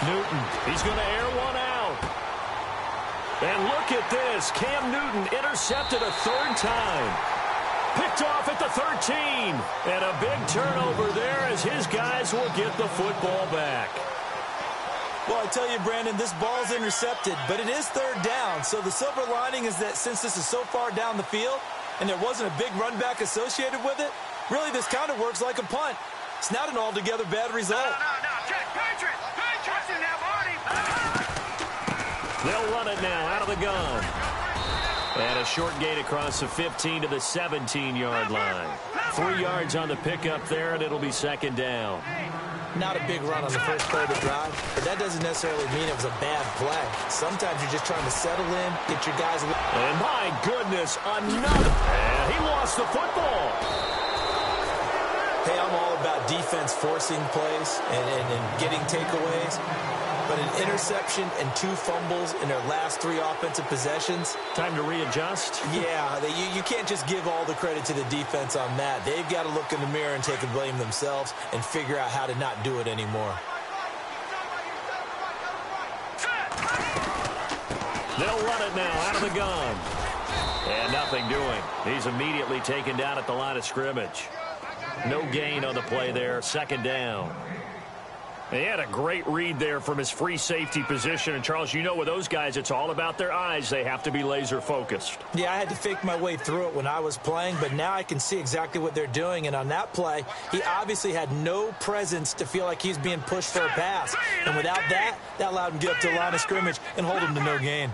Newton, he's going to air one out. And look at this. Cam Newton intercepted a 3rd time. Picked off at the 13. And a big turnover there as his guys will get the football back. Well, I tell you, Brandon, this ball's intercepted, but it is 3rd down. So the silver lining is that since this is so far down the field and there wasn't a big run back associated with it, really this kind of works like a punt. It's not an altogether bad result. No. Check. Patriots. In that body. They'll run it now out of the gun. And a short gain across the 15 to the 17-yard line. 3 yards on the pickup there, and it'll be 2nd down. Not a big run on the first play of the drive, but that doesn't necessarily mean it was a bad play. Sometimes you're just trying to settle in, get your guys... And my goodness, another... And he lost the football. Hey, I'm all about defense forcing plays and getting takeaways. But an interception and 2 fumbles in their last 3 offensive possessions. Time to readjust? Yeah, you can't just give all the credit to the defense on that. They've got to look in the mirror and take the blame themselves and figure out how to not do it anymore. They'll run it now out of the gun. And nothing doing. He's immediately taken down at the line of scrimmage. No gain on the play there. 2nd down. He had a great read there from his free safety position. And, Charles, you know with those guys, it's all about their eyes. They have to be laser-focused. Yeah, I had to fake my way through it when I was playing, but now I can see exactly what they're doing. And on that play, he obviously had no presence to feel like he's being pushed for a pass. And without that, that allowed him to get up to the line of scrimmage and hold him to no gain.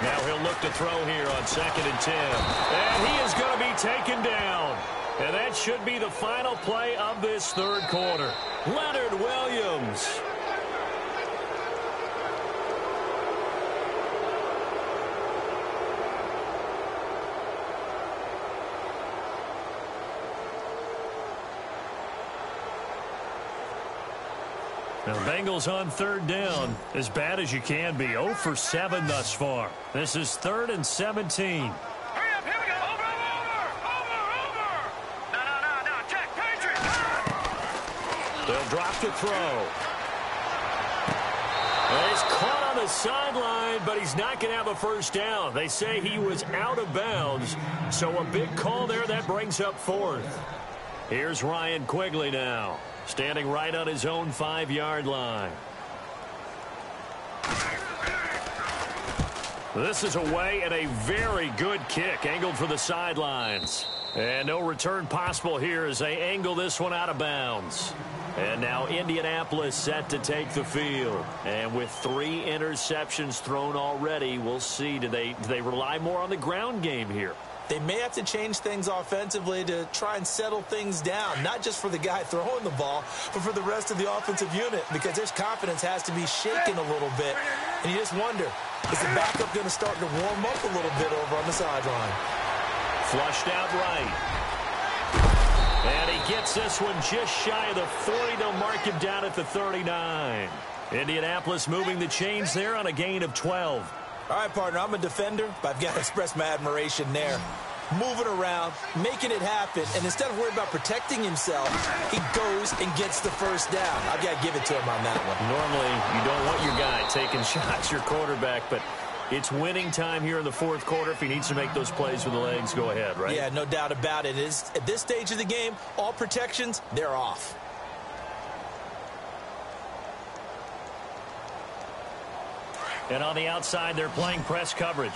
Now he'll look to throw here on 2nd and 10. And he is going to be taken down. And that should be the final play of this 3rd quarter. Leonard Williams. Now, Bengals on 3rd down. As bad as you can be. 0 for 7 thus far. This is 3rd and 17. Hurry up, here we go. Over. No. Check. Patriots. They'll drop to throw. And he's caught on the sideline, but he's not going to have a 1st down. They say he was out of bounds. So a big call there that brings up 4th. Here's Ryan Quigley now. Standing right on his own 5-yard line. This is away and a very good kick angled for the sidelines. And no return possible here as they angle this one out of bounds. And now Indianapolis set to take the field. And with 3 interceptions thrown already, we'll see. Do they rely more on the ground game here? They may have to change things offensively to try and settle things down, not just for the guy throwing the ball, but for the rest of the offensive unit, because their confidence has to be shaken a little bit. And you just wonder, is the backup going to start to warm up a little bit over on the sideline? Flushed out right. And he gets this one just shy of the 40. They'll mark him down at the 39. Indianapolis moving the chains there on a gain of 12. All right, partner, I'm a defender, but I've got to express my admiration there. Moving around, making it happen, and instead of worrying about protecting himself, he goes and gets the 1st down. I've got to give it to him on that one. Normally, you don't want your guy taking shots, your quarterback, but it's winning time here in the 4th quarter. If he needs to make those plays with the legs, go ahead, right? Yeah, no doubt about it. At this stage of the game, all protections, they're off. And on the outside, they're playing press coverage.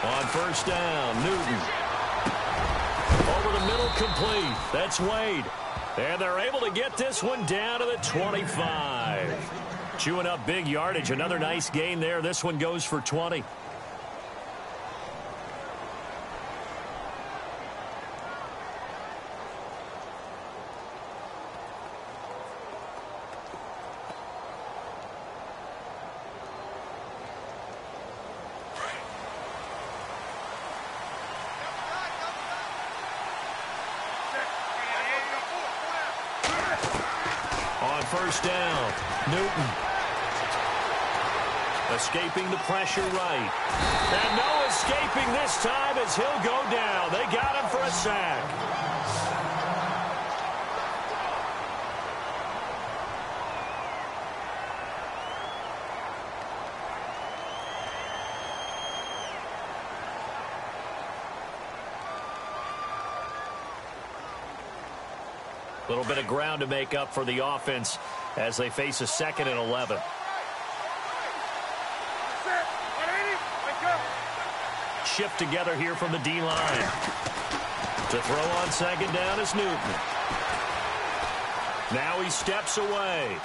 On 1st down, Newton. Over the middle, complete. That's Wade. And they're able to get this one down to the 25. Chewing up big yardage. Another nice gain there. This one goes for 20. On 1st down, Newton. Escaping the pressure right. And no escaping this time as he'll go down. They got him for a sack. A little bit of ground to make up for the offense as they face a 2nd and 11. Shift together here from the D-line. To throw on 2nd down is Newton. Now he steps away.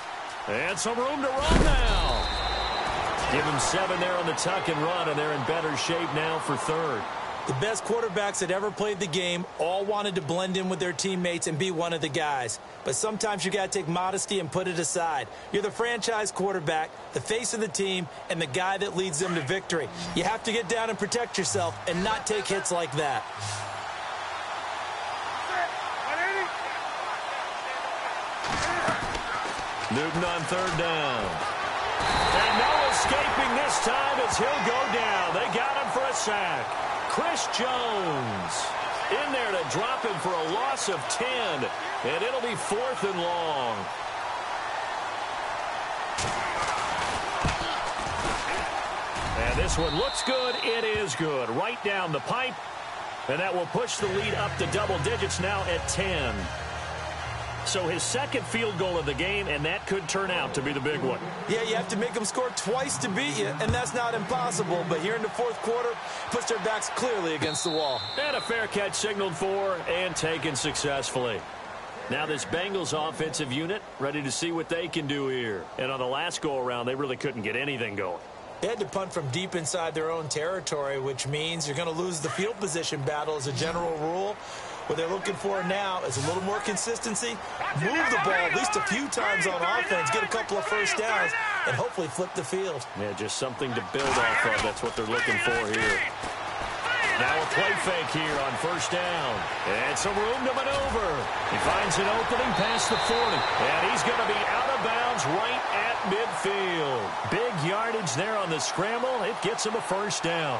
And some room to run now. Give him 7 there on the tuck and run, and they're in better shape now for 3rd. The best quarterbacks that ever played the game all wanted to blend in with their teammates and be one of the guys. But sometimes you got to take modesty and put it aside. You're the franchise quarterback, the face of the team, and the guy that leads them to victory. You have to get down and protect yourself and not take hits like that. Newton on 3rd down. And no escaping this time as he'll go down. They got him for a sack. Chris Jones in there to drop him for a loss of 10. And it'll be 4th and long. And this one looks good. It is good. Right down the pipe. And that will push the lead up to double digits now at 10. So his 2nd field goal of the game, and that could turn out to be the big one. Yeah, you have to make them score twice to beat you, and that's not impossible. But here in the 4th quarter, puts their backs clearly against the wall. And a fair catch signaled for and taken successfully. Now this Bengals offensive unit ready to see what they can do here. And on the last go-around, they really couldn't get anything going. They had to punt from deep inside their own territory, which means you're going to lose the field position battle as a general rule. What they're looking for now is a little more consistency, move the ball at least a few times on offense, get a couple of first downs, and hopefully flip the field. Yeah, just something to build off of. That's what they're looking for here. Now a play fake here on 1st down. And some room to maneuver. He finds an opening past the 40. And he's going to be out of bounds right at midfield. Big yardage there on the scramble. It gets him a 1st down.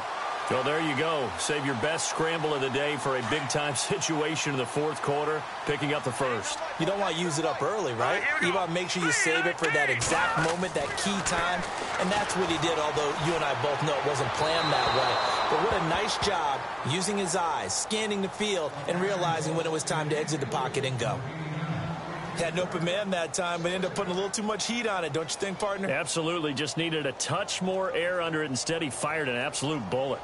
Well, there you go. Save your best scramble of the day for a big-time situation in the 4th quarter, picking up the 1st. You don't want to use it up early, right? You want to make sure you save it for that exact moment, that key time. And that's what he did, although you and I both know it wasn't planned that way. But what a nice job using his eyes, scanning the field, and realizing when it was time to exit the pocket and go. Had an open man that time, but ended up putting a little too much heat on it, don't you think, partner? Absolutely. Just needed a touch more air under it. Instead, he fired an absolute bullet.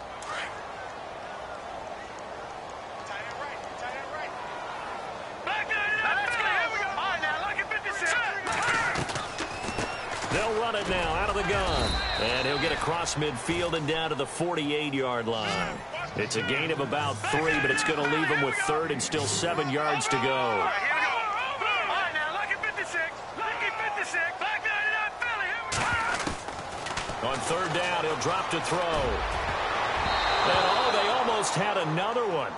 They'll run it now out of the gun. And he'll get across midfield and down to the 48-yard line. It's a gain of about 3, but it's going to leave him with 3rd and still 7 yards to go. On 3rd down, he'll drop to throw. And they almost had another one.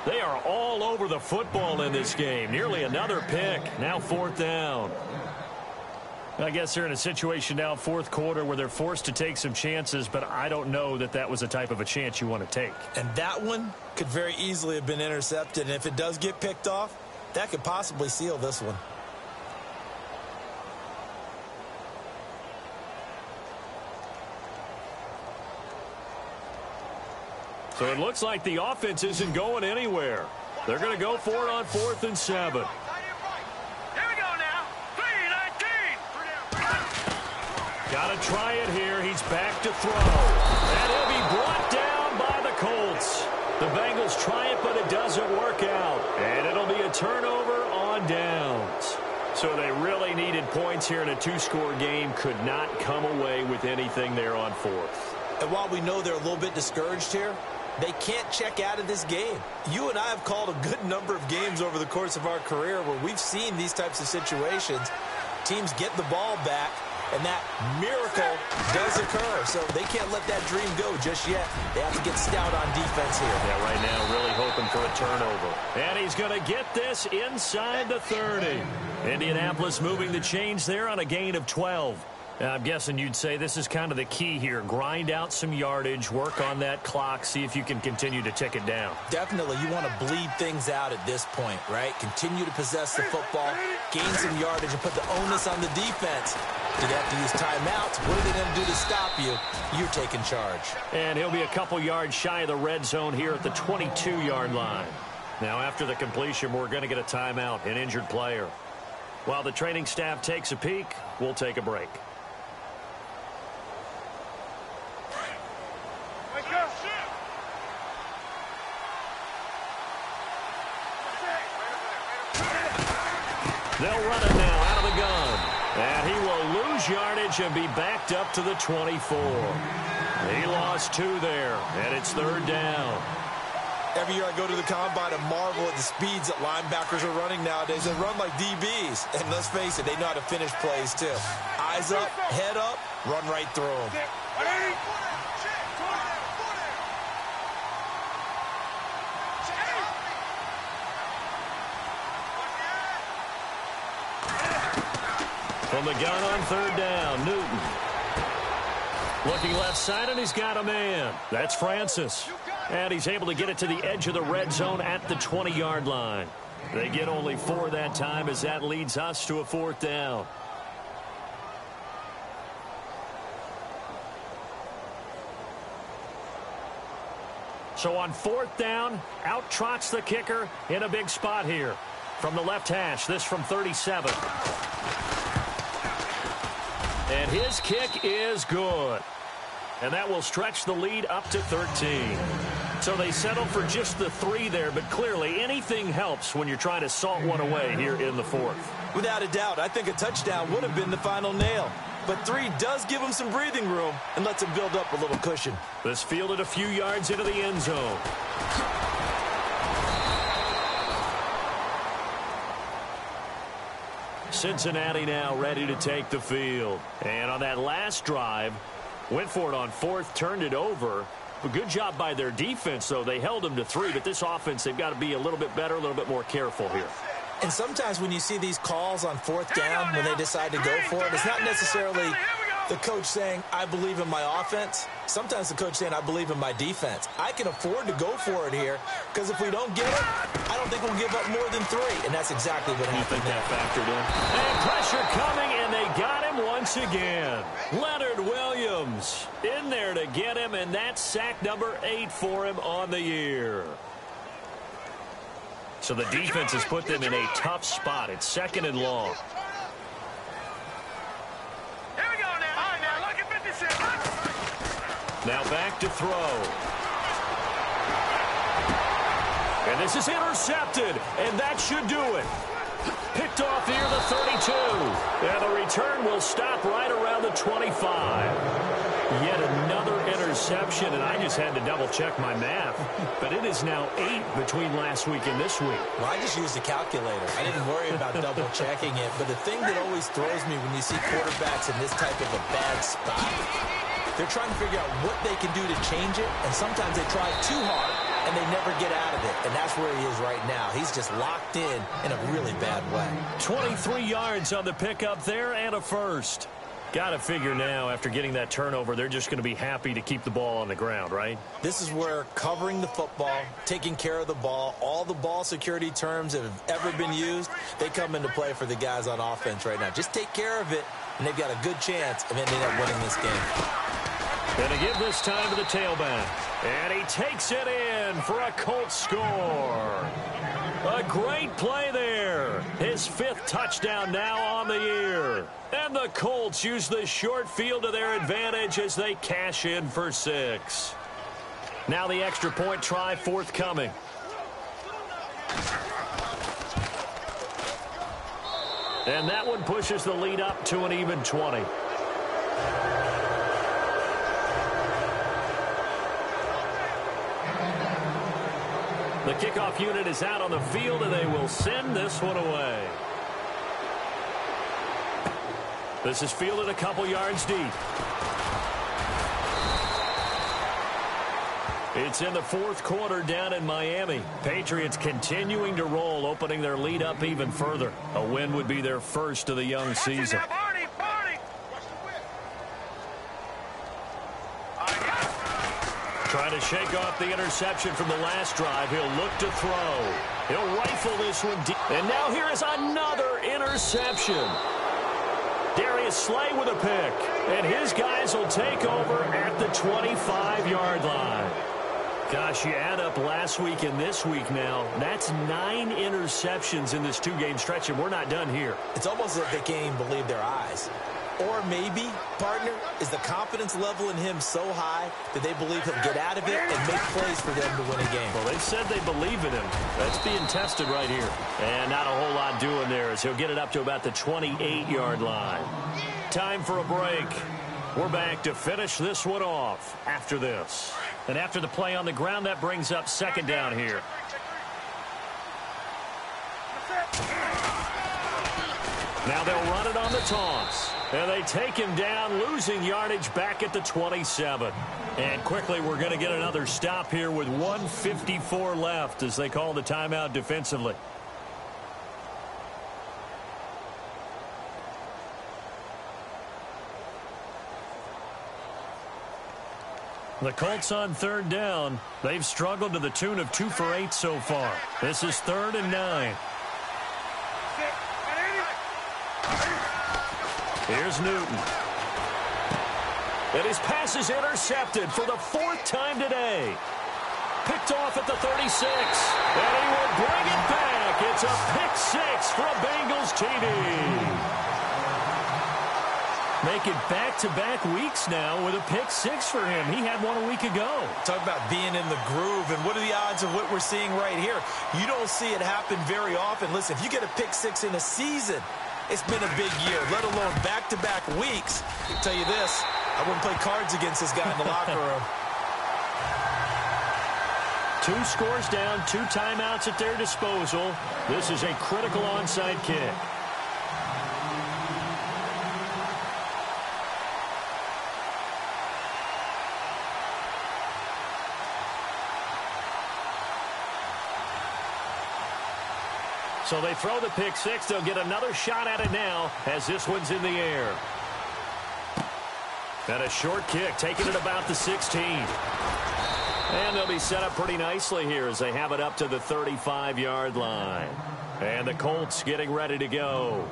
They are all over the football in this game. Nearly another pick. Now 4th down. I guess they're in a situation now, 4th quarter, where they're forced to take some chances, but I don't know that that was the type of a chance you want to take. And that one could very easily have been intercepted. And if it does get picked off, that could possibly seal this one. So it looks like the offense isn't going anywhere. They're going to go for it on 4th and 7. Got to try it here. He's back to throw. And he'll be brought down by the Colts. The Bengals try it, but it doesn't work out. And it'll be a turnover on downs. So they really needed points here in a 2-score game. Could not come away with anything there on 4th. And while we know they're a little bit discouraged here, they can't check out of this game. You and I have called a good number of games over the course of our career where we've seen these types of situations. Teams get the ball back, and that miracle does occur. So they can't let that dream go just yet. They have to get stout on defense here. Yeah, right now really hoping for a turnover. And he's going to get this inside the 30. Indianapolis moving the chains there on a gain of 12. I'm guessing you'd say this is kind of the key here. Grind out some yardage, work on that clock, see if you can continue to tick it down. Definitely, you want to bleed things out at this point, right? Continue to possess the football, gain some yardage, and put the onus on the defense. Do they have to use timeouts? What are they going to do to stop you? You're taking charge. And he'll be a couple yards shy of the red zone here at the 22-yard line. Now, after the completion, we're going to get a timeout, an injured player. While the training staff takes a peek, we'll take a break. They'll run it now out of the gun. And he will lose yardage and be backed up to the 24. He lost 2 there, and it's 3rd down. Every year I go to the combine and marvel at the speeds that linebackers are running nowadays. They run like DBs. And let's face it, they know how to finish plays too. Eyes up, head up, run right through them. From the gun on 3rd down, Newton. Looking left side, and he's got a man. That's Francis. And he's able to get it to the edge of the red zone at the 20-yard line. They get only 4 that time as that leads us to a 4th down. So on 4th down, out trots the kicker in a big spot here. From the left hash, this from 37. And his kick is good. And that will stretch the lead up to 13. So they settled for just the 3 there, but clearly anything helps when you're trying to salt one away here in the 4th. Without a doubt, I think a touchdown would have been the final nail. But 3 does give him some breathing room and lets him build up a little cushion. This fielded a few yards into the end zone. Cincinnati now ready to take the field. And on that last drive, went for it on 4th, turned it over. A good job by their defense, though. They held them to 3, but this offense, they've got to be a little bit better, a little bit more careful here. And sometimes when you see these calls on 4th down, when they decide to go for it, it's not necessarily the coach saying, I believe in my offense. Sometimes the coach saying, I believe in my defense. I can afford to go for it here, because if we don't get it, I don't think we'll give up more than 3. And that's exactly what happened. You think that factored in? And pressure coming, and they got him once again. Leonard Williams in there to get him, and that's sack number 8 for him on the year. So the defense has put them in a tough spot. It's 2nd and long. Here we go now. All right, now look at 56. Now back to throw. And this is intercepted, and that should do it. Picked off near the 32. And the return will stop right around the 25. Yet another interception, and I just had to double-check my math. But it is now 8 between last week and this week. Well, I just used a calculator. I didn't worry about double-checking it. But the thing that always throws me when you see quarterbacks in this type of a bad spot, they're trying to figure out what they can do to change it, and sometimes they try too hard, and they never get out of it. And that's where he is right now. He's just locked in a really bad way. 23 yards on the pickup there and a first. Got to figure now, after getting that turnover, they're just going to be happy to keep the ball on the ground, right? This is where covering the football, taking care of the ball, all the ball security terms that have ever been used, they come into play for the guys on offense right now. Just take care of it, and they've got a good chance of ending up winning this game. Going to give this time to the tailback. And he takes it in for a Colts score. A great play there. His 5th touchdown now on the year. And the Colts use the short field to their advantage as they cash in for 6. Now the extra point try forthcoming. And that one pushes the lead up to an even 20. The kickoff unit is out on the field, and they will send this one away. This is fielded a couple yards deep. It's in the 4th quarter down in Miami. Patriots continuing to roll, opening their lead up even further. A win would be their first of the young season. Trying to shake off the interception from the last drive. He'll look to throw. He'll rifle this one deep. And now here is another interception. Darius Slay with a pick. And his guys will take over at the 25-yard line. Gosh, you add up last week and this week now. That's 9 interceptions in this 2-game stretch, and we're not done here. It's almost like they can't even believe their eyes. Or maybe, partner, is the confidence level in him so high that they believe he'll get out of it and make plays for them to win a game. Well, they said they believe in him. That's being tested right here. And not a whole lot doing there as he'll get it up to about the 28-yard line. Time for a break. We're back to finish this one off after this. And after the play on the ground, that brings up second down here. Now they'll run it on the toss. And they take him down, losing yardage back at the 27. And quickly, we're going to get another stop here with 1:54 left as they call the timeout defensively. The Colts on third down. They've struggled to the tune of 2 for 8 so far. This is 3rd and 9. Here's Newton. And his pass is intercepted for the 4th time today. Picked off at the 36. And he will bring it back. It's a pick 6 for a Bengals TD. Make it back-to-back weeks now with a pick 6 for him. He had one a week ago. Talk about being in the groove, and what are the odds of what we're seeing right here? You don't see it happen very often. Listen, if you get a pick 6 in a season, it's been a big year, let alone back-to-back weeks. I'll tell you this, I wouldn't play cards against this guy in the locker room. 2 scores down, 2 timeouts at their disposal. This is a critical onside kick. So they throw the pick 6. They'll get another shot at it now as this one's in the air. And a short kick, taking it about the 16. And they'll be set up pretty nicely here as they have it up to the 35-yard line. And the Colts getting ready to go.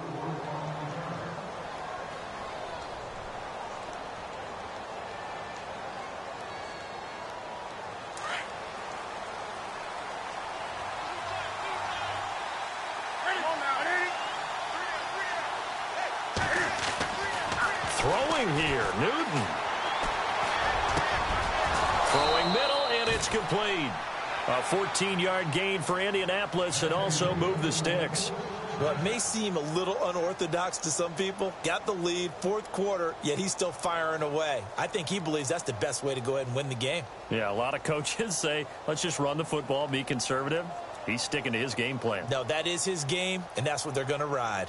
Throwing here, Newton. Throwing middle, and it's complete. A 14-yard gain for Indianapolis and also move the sticks. Well, it may seem a little unorthodox to some people. Got the lead, 4th quarter, yet he's still firing away. I think he believes that's the best way to go ahead and win the game. Yeah, a lot of coaches say, let's just run the football, be conservative. He's sticking to his game plan. No, that is his game, and that's what they're going to ride.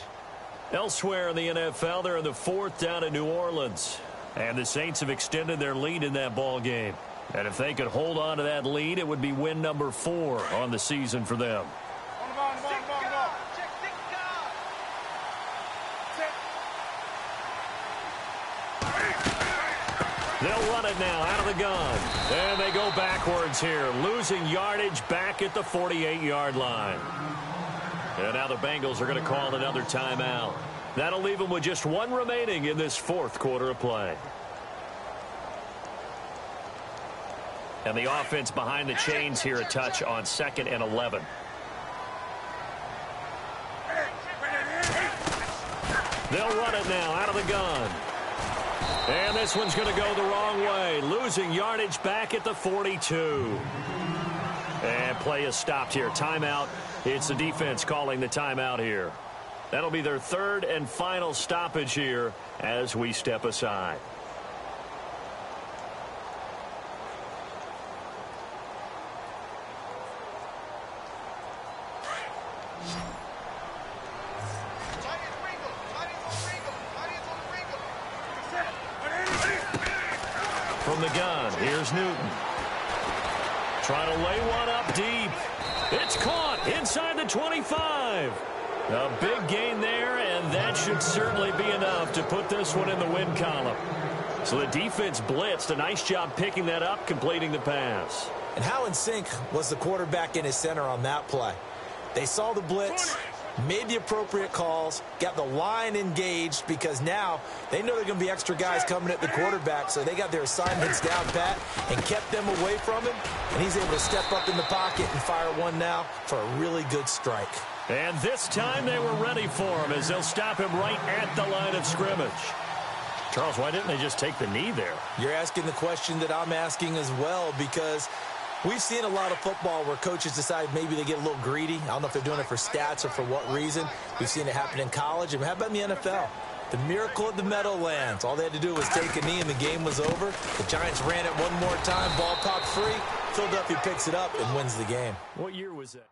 Elsewhere in the NFL, they're in the 4th down in New Orleans. And the Saints have extended their lead in that ball game. And if they could hold on to that lead, it would be win number 4 on the season for them. They'll run it now out of the gun. And they go backwards here, losing yardage back at the 48-yard line. And now the Bengals are going to call another timeout. That'll leave them with just 1 remaining in this 4th quarter of play. And the offense behind the chains here a touch on 2nd and 11. They'll run it now out of the gun. And this one's going to go the wrong way, losing yardage back at the 42. And play is stopped here. Timeout. It's the defense calling the timeout here. That'll be their 3rd and final stoppage here as we step aside. From the gun, here's Newton. Trying to lay one up deep. It's caught inside the 25. A big gain there, and that should certainly be enough to put this one in the win column. So the defense blitzed. A nice job picking that up, completing the pass. And how in sync was the quarterback in his center on that play? They saw the blitz, made the appropriate calls, got the line engaged, because now they know they're going to be extra guys coming at the quarterback, so they got their assignments down pat and kept them away from him, and he's able to step up in the pocket and fire one now for a really good strike. And this time they were ready for him as they'll stop him right at the line of scrimmage. Charles, why didn't they just take the knee there? You're asking the question that I'm asking as well, because we've seen a lot of football where coaches decide maybe they get a little greedy. I don't know if they're doing it for stats or for what reason. We've seen it happen in college. And how about in the NFL? The miracle of the Meadowlands. All they had to do was take a knee and the game was over. The Giants ran it one more time. Ball popped free. Philadelphia picks it up and wins the game. What year was that?